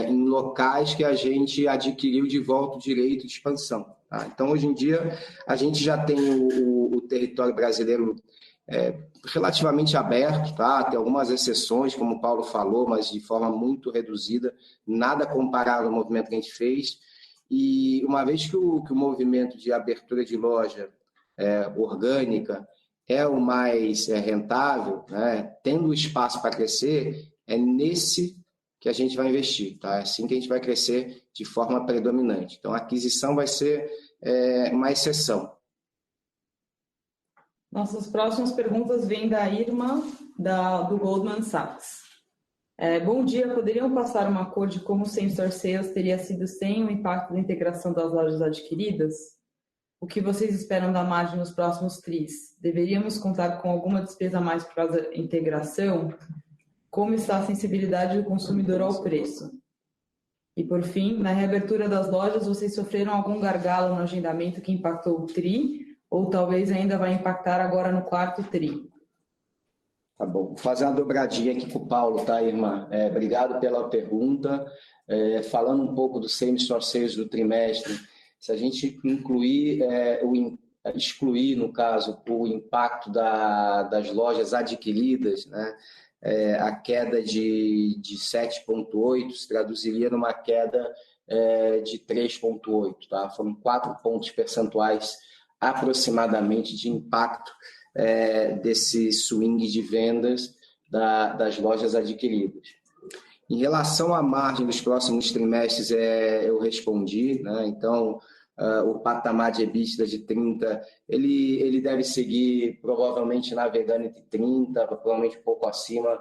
em locais que a gente adquiriu de volta o direito de expansão. Tá? Então, hoje em dia, a gente já tem o território brasileiro relativamente aberto, tá? Tem algumas exceções, como o Paulo falou, mas de forma muito reduzida, nada comparável ao movimento que a gente fez. E uma vez que o movimento de abertura de loja orgânica é o mais rentável, né? Tendo espaço para crescer, é nesse que a gente vai investir. Tá? É assim que a gente vai crescer de forma predominante. Então, a aquisição vai ser uma exceção. Nossas próximas perguntas vêm da Irma, do Goldman Sachs. Bom dia, poderiam passar uma cor de como o same-store sales teria sido sem o impacto da integração das lojas adquiridas? O que vocês esperam da margem nos próximos tris? Deveríamos contar com alguma despesa a mais por causa da integração? Como está a sensibilidade do consumidor ao preço? E, por fim, na reabertura das lojas, vocês sofreram algum gargalo no agendamento que impactou o TRI? Ou talvez ainda vai impactar agora no quarto TRI? Tá bom. Vou fazer uma dobradinha aqui com o Paulo, tá, irmã? Obrigado pela pergunta. Falando um pouco do same-store sales do trimestre, se a gente excluir, no caso, o impacto das lojas adquiridas, né, a queda de 7,8 se traduziria numa queda de 3,8. Tá? Foram 4 pontos percentuais aproximadamente de impacto desse swing de vendas das lojas adquiridas. Em relação à margem dos próximos trimestres, eu respondi, né? Então, o patamar de EBITDA de 30, ele deve seguir provavelmente navegando entre 30, provavelmente um pouco acima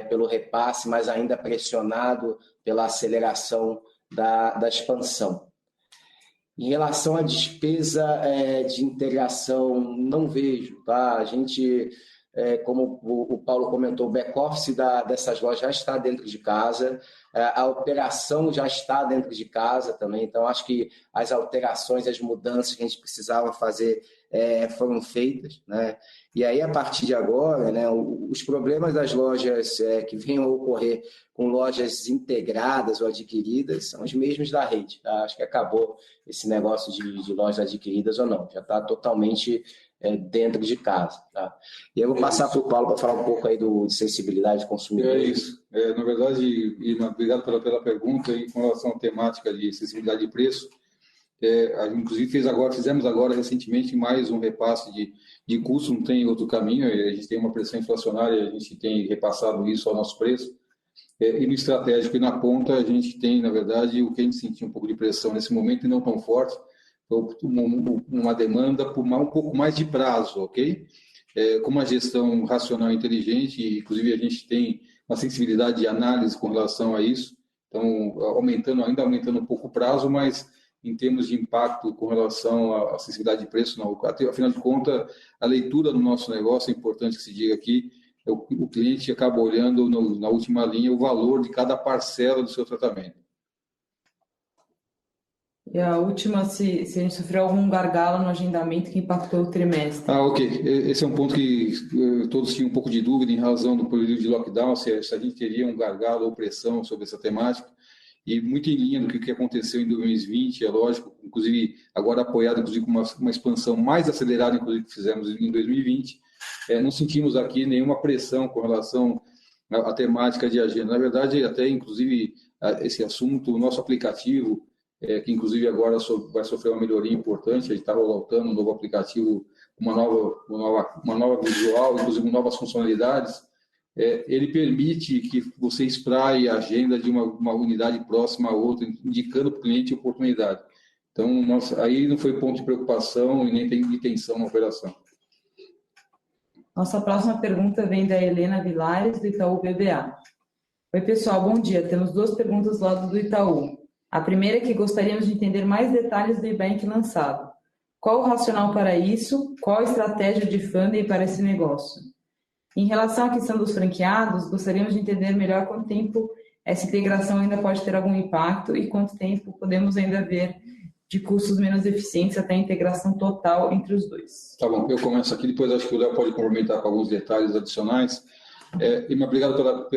pelo repasse, mas ainda pressionado pela aceleração da expansão. Em relação à despesa de integração, não vejo. Tá? A gente, como o Paulo comentou, o back-office dessas lojas já está dentro de casa, a operação já está dentro de casa também, então acho que as alterações, as mudanças que a gente precisava fazer foram feitas, né? E aí, a partir de agora, né, os problemas das lojas que venham a ocorrer com lojas integradas ou adquiridas são os mesmos da rede. Tá? Acho que acabou esse negócio de lojas adquiridas ou não, já está totalmente dentro de casa. Tá? E eu vou passar para o Paulo para falar um pouco aí de sensibilidade do consumidor. É isso. Na verdade, Irma, obrigado pela pergunta. E com relação à temática de sensibilidade de preço, inclusive fizemos agora recentemente mais um repasse de custo, não tem outro caminho, a gente tem uma pressão inflacionária, a gente tem repassado isso ao nosso preço, e no estratégico e na ponta a gente tem, na verdade, o que a gente sentiu um pouco de pressão nesse momento e não tão forte, uma demanda por um pouco mais de prazo, ok? Com uma gestão racional e inteligente, inclusive a gente tem uma sensibilidade de análise com relação a isso. Então, ainda aumentando um pouco o prazo, mas em termos de impacto com relação à sensibilidade de preço, não. Afinal de contas, a leitura do nosso negócio, é importante que se diga aqui, o cliente acaba olhando na última linha o valor de cada parcela do seu tratamento. E a última, se a gente sofreu algum gargalo no agendamento que impactou o trimestre. Ok. Esse é um ponto que todos tinham um pouco de dúvida em razão do período de lockdown, se a gente teria um gargalo ou pressão sobre essa temática. E muito em linha do que aconteceu em 2020, é lógico, inclusive agora apoiado inclusive, com uma expansão mais acelerada inclusive, que fizemos em 2020, não sentimos aqui nenhuma pressão com relação à temática de agenda. Na verdade, até inclusive esse assunto, o nosso aplicativo, que inclusive agora vai sofrer uma melhoria importante, a gente está rolando um novo aplicativo, uma nova visual, inclusive novas funcionalidades, ele permite que você espraie a agenda de uma unidade próxima a outra, indicando para o cliente a oportunidade. Então, aí não foi ponto de preocupação e nem tem intenção na operação. Nossa próxima pergunta vem da Helena Vilares, do Itaú BBA. Oi, pessoal, bom dia. Temos 2 perguntas do lado do Itaú. A primeira é que gostaríamos de entender mais detalhes do e-bank lançado. Qual o racional para isso? Qual a estratégia de funding para esse negócio? Em relação à questão dos franqueados, gostaríamos de entender melhor quanto tempo essa integração ainda pode ter algum impacto e quanto tempo podemos ainda ver de custos menos eficientes até a integração total entre os dois. Tá bom, eu começo aqui, depois acho que o Léo pode complementar com alguns detalhes adicionais. Obrigado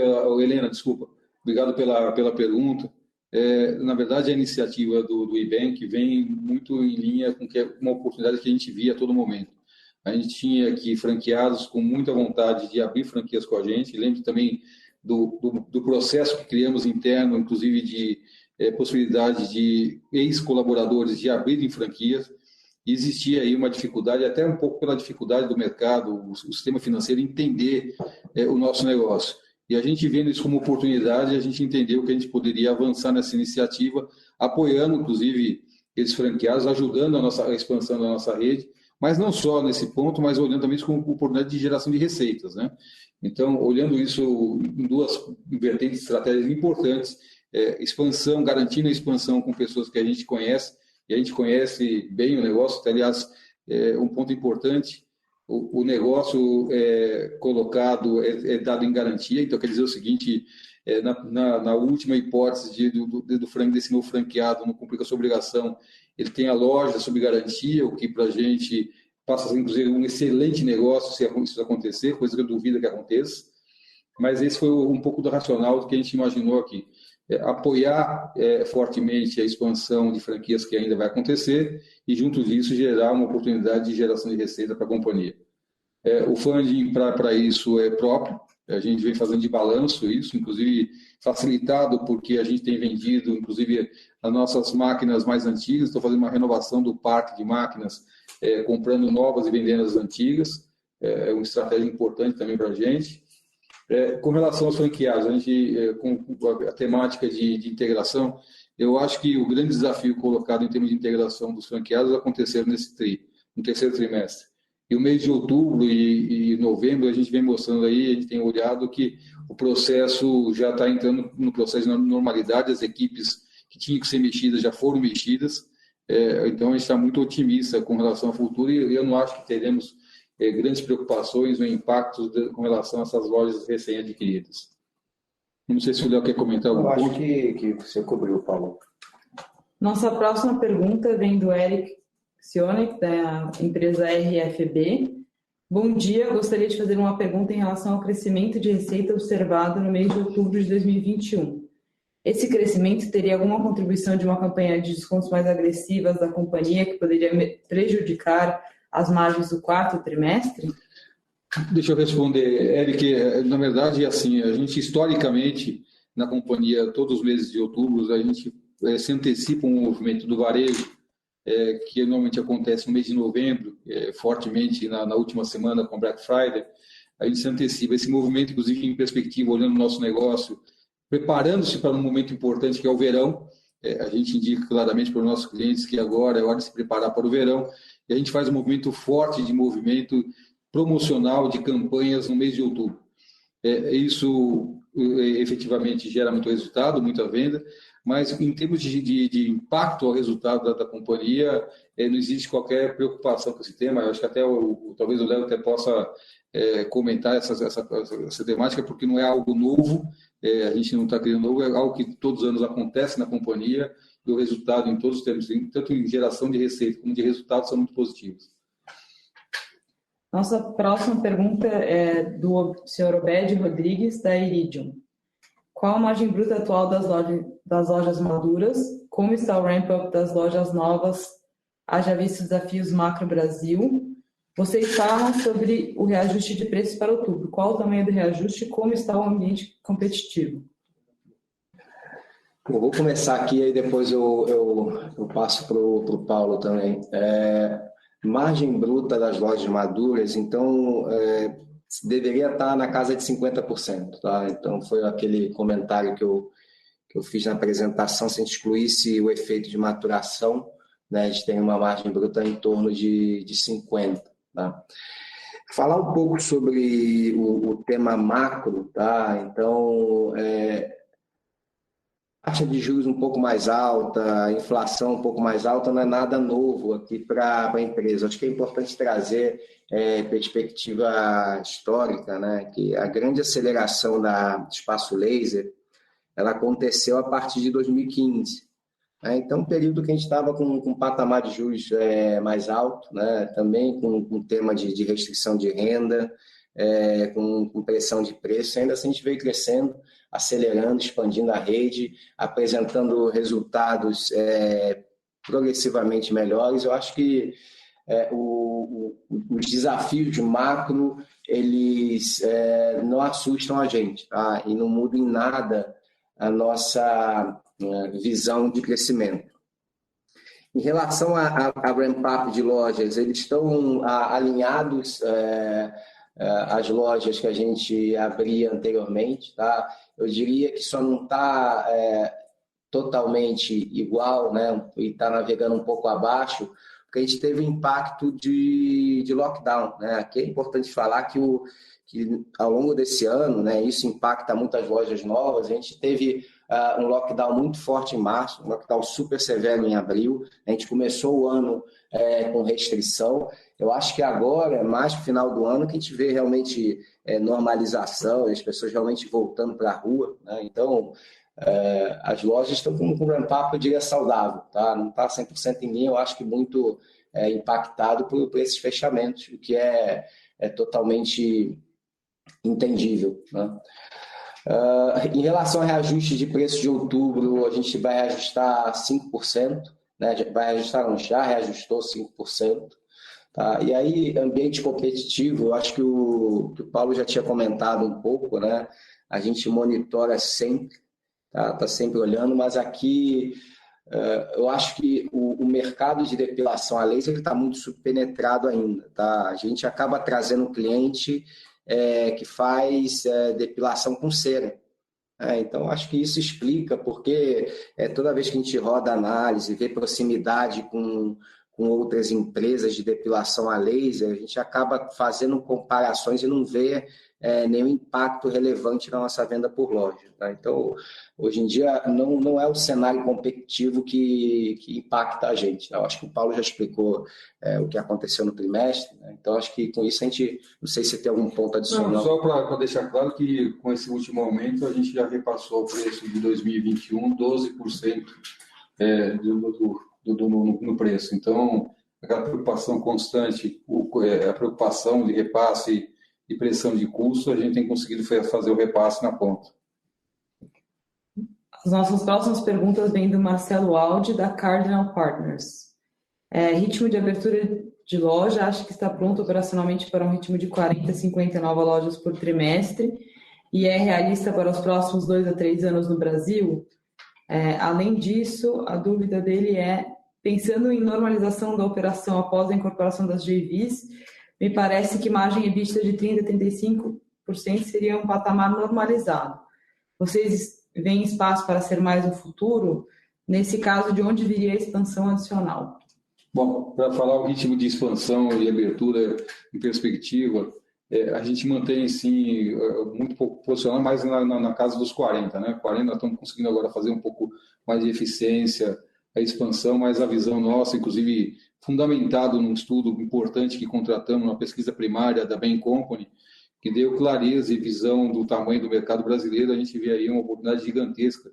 Helena, desculpa, obrigado pela pergunta. Na verdade, a iniciativa do e-bank vem muito em linha com uma oportunidade que a gente via a todo momento. A gente tinha aqui franqueados com muita vontade de abrir franquias com a gente. Lembro também do processo que criamos interno, inclusive de possibilidade de ex-colaboradores de abrirem franquias. E existia aí uma dificuldade, até um pouco pela dificuldade do mercado, o sistema financeiro, entender o nosso negócio. E a gente vendo isso como oportunidade, a gente entendeu que a gente poderia avançar nessa iniciativa, apoiando, inclusive, esses franqueados, ajudando a expansão da nossa rede, mas não só nesse ponto, mas olhando também isso como oportunidade de geração de receitas, né? Então, olhando isso em 2 vertentes estratégicas importantes, expansão, garantindo a expansão com pessoas que a gente conhece, e a gente conhece bem o negócio. Aliás, um ponto importante, o negócio colocado é dado em garantia, então quer dizer o seguinte, na última hipótese desse novo franqueado não cumprir com a sua obrigação, ele tem a loja sob garantia, o que para a gente passa a ser, inclusive, um excelente negócio se isso acontecer, coisa que eu duvido que aconteça, mas esse foi um pouco do racional do que a gente imaginou aqui. Apoiar fortemente a expansão de franquias que ainda vai acontecer e, junto disso, gerar uma oportunidade de geração de receita para a companhia. O funding para isso é próprio, a gente vem fazendo de balanço isso, inclusive facilitado porque a gente tem vendido, inclusive, as nossas máquinas mais antigas, estou fazendo uma renovação do parque de máquinas, comprando novas e vendendo as antigas, é uma estratégia importante também para a gente. Com relação aos franqueados, a gente, com a temática de integração, eu acho que o grande desafio colocado em termos de integração dos franqueados aconteceu no terceiro trimestre. E o mês de outubro e novembro, a gente vem mostrando aí, a gente tem olhado que o processo já está entrando no processo de normalidade, as equipes que tinham que ser mexidas já foram mexidas, então a gente está muito otimista com relação ao futuro e eu não acho que teremos grandes preocupações ou impactos com relação a essas lojas recém-adquiridas. Não sei se o Léo quer comentar algum ponto. Eu acho que você cobriu, Paulo. Nossa próxima pergunta vem do Eric Sionek, da empresa RFB. Bom dia, gostaria de fazer uma pergunta em relação ao crescimento de receita observado no mês de outubro de 2021. Esse crescimento teria alguma contribuição de uma campanha de descontos mais agressivas da companhia que poderia prejudicar as margens do 4º trimestre? Deixa eu responder, Eric. Na verdade, assim, a gente historicamente, na companhia, todos os meses de outubro, a gente se antecipa um movimento do varejo, que normalmente acontece no mês de novembro, fortemente na última semana com Black Friday. A gente se antecipa esse movimento, inclusive em perspectiva, olhando o nosso negócio, preparando-se para um momento importante que é o verão. A gente indica claramente para os nossos clientes que agora é hora de se preparar para o verão, e a gente faz um movimento forte de movimento promocional de campanhas no mês de outubro. Isso efetivamente gera muito resultado, muita venda, mas em termos de impacto ao resultado da companhia, não existe qualquer preocupação com esse tema. Eu acho que até talvez o Léo até possa comentar essa temática, porque não é algo novo, a gente não está criando novo, é algo que todos os anos acontece na companhia, e o resultado em todos os termos, tanto em geração de receita como de resultados, são muito positivos. Nossa próxima pergunta é do Sr. Obed Rodrigues, da Iridium. Qual a margem bruta atual das lojas maduras? Como está o ramp-up das lojas novas? Haja visto desafios macro Brasil? Vocês falam sobre o reajuste de preços para outubro. Qual o tamanho do reajuste e como está o ambiente competitivo? Eu vou começar aqui e depois eu passo para o Paulo também. Margem bruta das lojas maduras, então, deveria estar na casa de 50%. Tá? Então, foi aquele comentário que eu fiz na apresentação, se a gente excluísse o efeito de maturação, né, a gente tem uma margem bruta em torno de 50%. Tá? Falar um pouco sobre o tema macro, tá? Então, taxa de juros um pouco mais alta, inflação um pouco mais alta, não é nada novo aqui para a empresa. Acho que é importante trazer perspectiva histórica, né? Que a grande aceleração do espaço laser, ela aconteceu a partir de 2015. Então, um período que a gente estava com um patamar de juros mais alto, né? Também com um tema de restrição de renda, com pressão de preço, ainda assim a gente veio crescendo, acelerando, expandindo a rede, apresentando resultados progressivamente melhores. Eu acho que os desafios de macro, eles não assustam a gente, tá? E não mudam em nada a nossa visão de crescimento. Em relação a ramp-up de lojas, eles estão alinhados às lojas que a gente abria anteriormente, tá? Eu diria que só não está totalmente igual, né? E está navegando um pouco abaixo, porque a gente teve um impacto de lockdown, né? Aqui é importante falar que ao longo desse ano, né, isso impacta muitas lojas novas. A gente teve um lockdown muito forte em março, um lockdown super severo em abril. A gente começou o ano com restrição. Eu acho que agora, mais no final do ano, que a gente vê realmente normalização, as pessoas realmente voltando para a rua, né? Então, as lojas estão com um ramp-up, eu diria, saudável, tá? Não está 100% em linha, eu acho que muito impactado por esses fechamentos, o que é totalmente entendível, né? Em relação ao reajuste de preço de outubro, a gente vai reajustar 5%, né? Vai reajustar, não, já reajustou 5%. Tá? E aí, ambiente competitivo, eu acho que o Paulo já tinha comentado um pouco, né? A gente monitora sempre, tá sempre olhando, mas aqui eu acho que o mercado de depilação a laser está muito subpenetrado ainda, tá? A gente acaba trazendo um cliente que faz depilação com cera. Então, acho que isso explica porque toda vez que a gente roda análise, vê proximidade com outras empresas de depilação a laser, a gente acaba fazendo comparações e não vê nenhum impacto relevante na nossa venda por loja. Tá? Então, hoje em dia, não é o cenário competitivo que impacta a gente. Tá? Eu acho que o Paulo já explicou o que aconteceu no trimestre, né? Então, acho que com isso a gente, não sei se tem algum ponto adicional. Não, só para deixar claro que com esse último aumento, a gente já repassou o preço de 2021, 12% no preço. Então, aquela preocupação constante, a preocupação de repasse e pressão de custo, a gente tem conseguido fazer o repasse na ponta. As nossas próximas perguntas vêm do Marcelo Aldi, da Cardinal Partners. Ritmo de abertura de loja, acho que está pronto operacionalmente para um ritmo de 40 a 59 lojas por trimestre e é realista para os próximos 2 a 3 anos no Brasil? Além disso, a dúvida dele pensando em normalização da operação após a incorporação das JVs, me parece que margem EBITDA de 30% a 35% seria um patamar normalizado. Vocês veem espaço para ser mais no futuro? Nesse caso, de onde viria a expansão adicional? Bom, para falar o ritmo de expansão e abertura em perspectiva, a gente mantém, sim, muito pouco posicionado, mais na casa dos 40, né? 40, nós estamos conseguindo agora fazer um pouco mais de eficiência, a expansão, mas a visão nossa, inclusive fundamentado num estudo importante que contratamos, uma pesquisa primária da Bain Company, que deu clareza e visão do tamanho do mercado brasileiro, a gente vê aí uma oportunidade gigantesca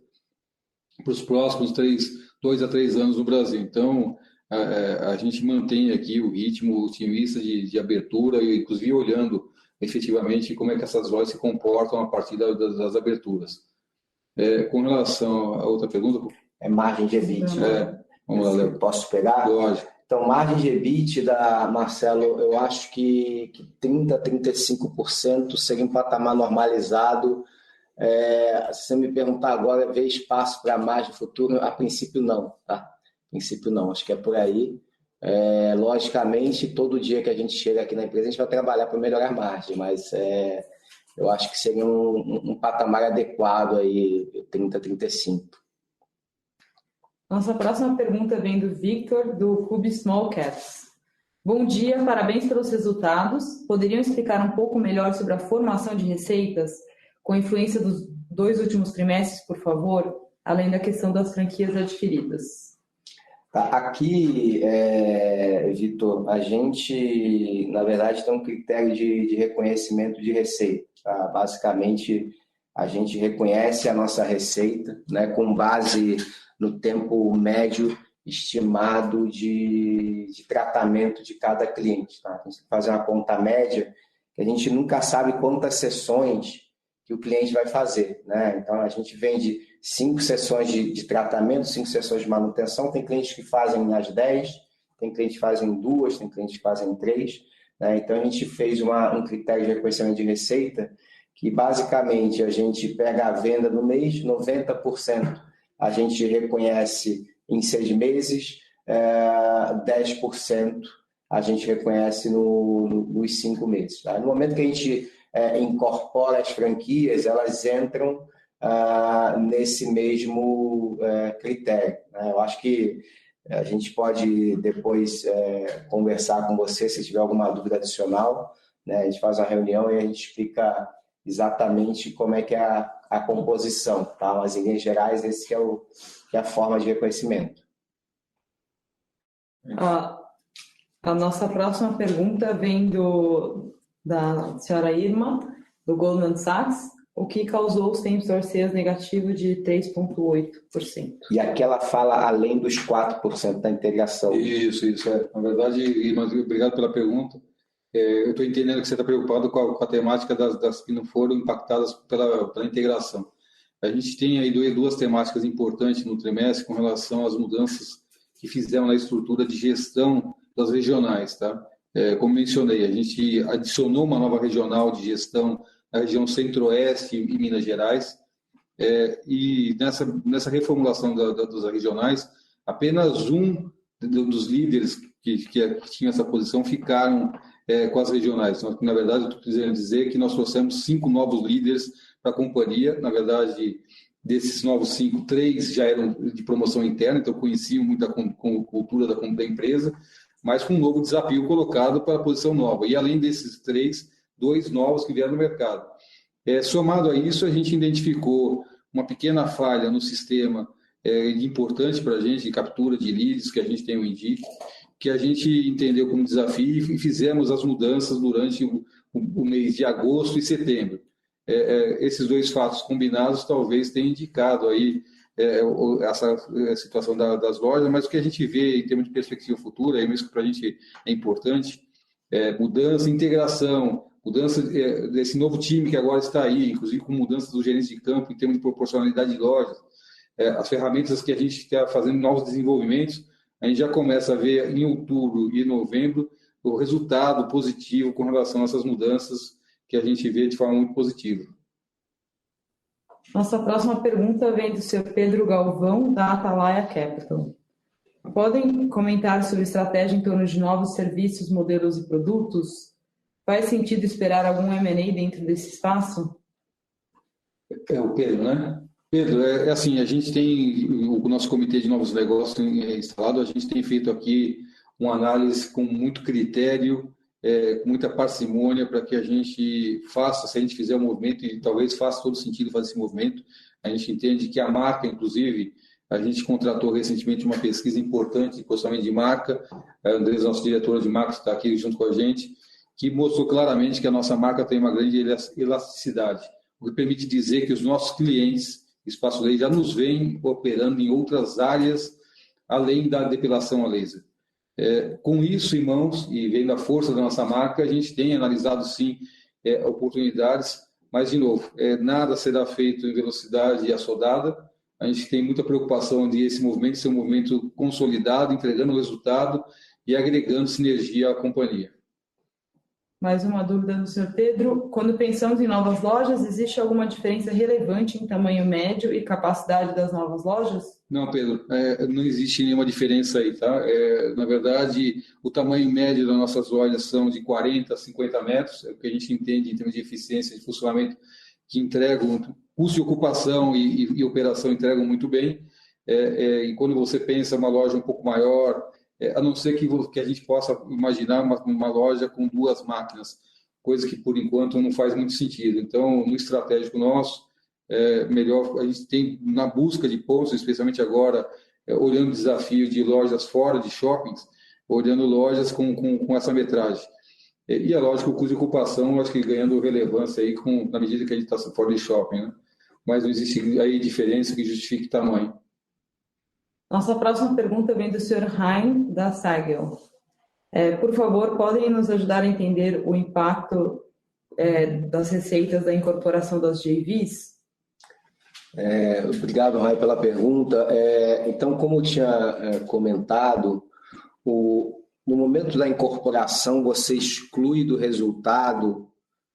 para os próximos 2 a 3 anos no Brasil. Então, a gente mantém aqui o ritmo otimista de abertura, e inclusive olhando efetivamente como é que essas lojas se comportam a partir das aberturas. Com relação a outra pergunta... É margem de EBITDA. Vamos lá, Léo. Posso pegar? Lógico. Então, margem de EBITDA, Marcelo, eu acho que 30% a 35% seria um patamar normalizado. Se você me perguntar agora, vê espaço para margem futuro? A princípio, não. Tá? A princípio, não. Acho que é por aí. Logicamente, todo dia que a gente chega aqui na empresa, a gente vai trabalhar para melhorar a margem, mas eu acho que seria um patamar adequado aí, 30% a 35%. Nossa próxima pergunta vem do Victor, do Cube Small Caps. Bom dia, parabéns pelos resultados. Poderiam explicar um pouco melhor sobre a formação de receitas, com influência dos 2 últimos trimestres, por favor, além da questão das franquias adquiridas? Aqui, Vitor, a gente, na verdade, tem um critério de reconhecimento de receita. Tá? Basicamente, a gente reconhece a nossa receita, né, com base no tempo médio estimado de tratamento de cada cliente. Tá? A gente tem que fazer uma conta média, que a gente nunca sabe quantas sessões que o cliente vai fazer. Né? Então, a gente vende 5 sessões de tratamento, 5 sessões de manutenção. Tem clientes que fazem as 10, tem clientes que fazem 2, tem clientes que fazem 3. Né? Então, a gente fez um critério de reconhecimento de receita que, basicamente, a gente pega a venda no mês, 90% a gente reconhece em 6 meses, 10% a gente reconhece nos 5 meses. Tá? No momento que a gente incorpora as franquias, elas entram nesse mesmo critério. Né? Eu acho que a gente pode depois conversar com você se tiver alguma dúvida adicional. Né? A gente faz uma reunião e a gente explica exatamente como é que é a composição. Tá? Mas, em linhas gerais, esse que é a forma de reconhecimento. A nossa próxima pergunta vem da senhora Irma, do Goldman Sachs, o que causou o same-store sales negativo de 3,8%. E aqui ela fala além dos 4% da integração. Isso. Na verdade, Irma, obrigado pela pergunta. Eu estou entendendo que você está preocupado com a temática das que não foram impactadas pela integração. A gente tem aí 2 temáticas importantes no trimestre com relação às mudanças que fizeram na estrutura de gestão das regionais. Tá? Como mencionei, a gente adicionou uma nova regional de gestão na região Centro-Oeste e Minas Gerais, e nessa reformulação das regionais, apenas um dos líderes que tinham essa posição ficaram com as regionais. Na verdade, eu estou querendo dizer que nós trouxemos 5 novos líderes para a companhia. Na verdade, desses novos 5, 3 já eram de promoção interna, então conheciam muito a cultura da empresa, mas com um novo desafio colocado para a posição nova. E além desses 3, 2 novos que vieram no mercado. Somado a isso, a gente identificou uma pequena falha no sistema importante para a gente, de captura de leads, que a gente tem o Indique, que a gente entendeu como desafio e fizemos as mudanças durante o mês de agosto e setembro. Esses 2 fatos combinados talvez tenham indicado aí essa situação das lojas, mas o que a gente vê em termos de perspectiva futura, mesmo que para a gente é importante, mudança, integração, mudança desse novo time que agora está aí, inclusive com mudança dos gerentes de campo em termos de proporcionalidade de lojas, as ferramentas que a gente está fazendo novos desenvolvimentos, a gente já começa a ver em outubro e novembro o resultado positivo com relação a essas mudanças que a gente vê de forma muito positiva. Nossa próxima pergunta vem do Sr. Pedro Galvão, da Atalaia Capital. Podem comentar sobre estratégia em torno de novos serviços, modelos e produtos? Faz sentido esperar algum M&A dentro desse espaço? O Pedro, né? Pedro, assim, a gente tem o nosso comitê de novos negócios instalado, a gente tem feito aqui uma análise com muito critério com muita parcimônia para que a gente faça, se a gente fizer o movimento, e talvez faça todo sentido fazer esse movimento. A gente entende que a marca, inclusive, a gente contratou recentemente uma pesquisa importante de posicionamento de marca. A Andresa, nosso diretor de marketing, está aqui junto com a gente, que mostrou claramente que a nossa marca tem uma grande elasticidade, o que permite dizer que os nossos clientes, Espaço Laser, já nos veem operando em outras áreas, além da depilação a laser. Com isso em mãos e vendo a força da nossa marca, a gente tem analisado, sim, oportunidades, mas, de novo, nada será feito em velocidade assodada. A gente tem muita preocupação de esse movimento ser um movimento consolidado, entregando resultado e agregando sinergia à companhia. Mais uma dúvida do senhor Pedro. Quando pensamos em novas lojas, existe alguma diferença relevante em tamanho médio e capacidade das novas lojas? Não, Pedro, não existe nenhuma diferença aí, tá? Na verdade, o tamanho médio das nossas lojas são de 40 a 50 metros, é o que a gente entende em termos de eficiência de funcionamento, que entregam, custo de ocupação e operação entregam muito bem. E quando você pensa uma loja um pouco maior, a não ser que a gente possa imaginar uma loja com 2 máquinas, coisa que, por enquanto, não faz muito sentido. Então, no estratégico nosso, melhor, a gente tem, na busca de pontos, especialmente agora, olhando o desafio de lojas fora de shoppings, olhando lojas com essa metragem. E é lógico, o custo de ocupação, acho que ganhando relevância aí na medida que a gente está fora de shopping, né? Mas não existe aí diferença que justifique tamanho. Nossa próxima pergunta vem do Sr. Hein, da Sagel. Por favor, podem nos ajudar a entender o impacto das receitas da incorporação das JVs? Obrigado, Rai, pela pergunta. Então, como eu tinha comentado, no momento da incorporação, você exclui do resultado,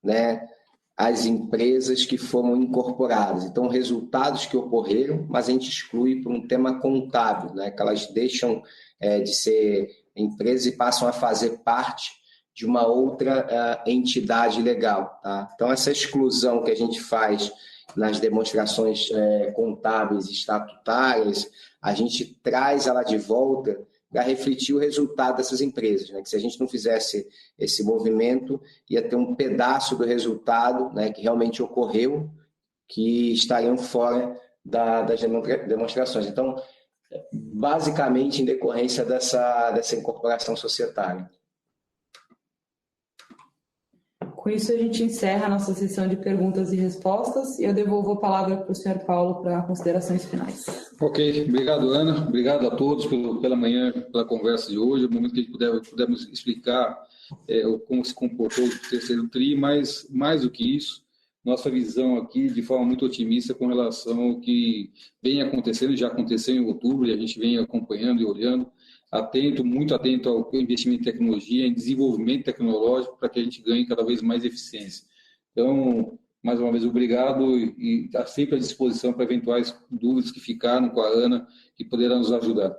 né, as empresas que foram incorporadas. Então, resultados que ocorreram, mas a gente exclui por um tema contábil, né, que elas deixam de ser empresas e passam a fazer parte de uma outra entidade legal. Tá? Então, essa exclusão que a gente faz nas demonstrações contábeis e estatutárias, a gente traz ela de volta para refletir o resultado dessas empresas, né? Que se a gente não fizesse esse movimento, ia ter um pedaço do resultado, né, que realmente ocorreu, que estariam fora das demonstrações. Então, basicamente, em decorrência dessa incorporação societária. Com isso, a gente encerra a nossa sessão de perguntas e respostas e eu devolvo a palavra para o senhor Paulo para considerações finais. Ok, obrigado, Ana. Obrigado a todos pela manhã, pela conversa de hoje, o momento que pudemos explicar como se comportou o terceiro TRI, mas mais do que isso, nossa visão aqui de forma muito otimista com relação ao que vem acontecendo, já aconteceu em outubro e a gente vem acompanhando e olhando, muito atento ao investimento em tecnologia, em desenvolvimento tecnológico, para que a gente ganhe cada vez mais eficiência. Então, mais uma vez, obrigado e está sempre à disposição para eventuais dúvidas que ficaram com a Ana, que poderão nos ajudar.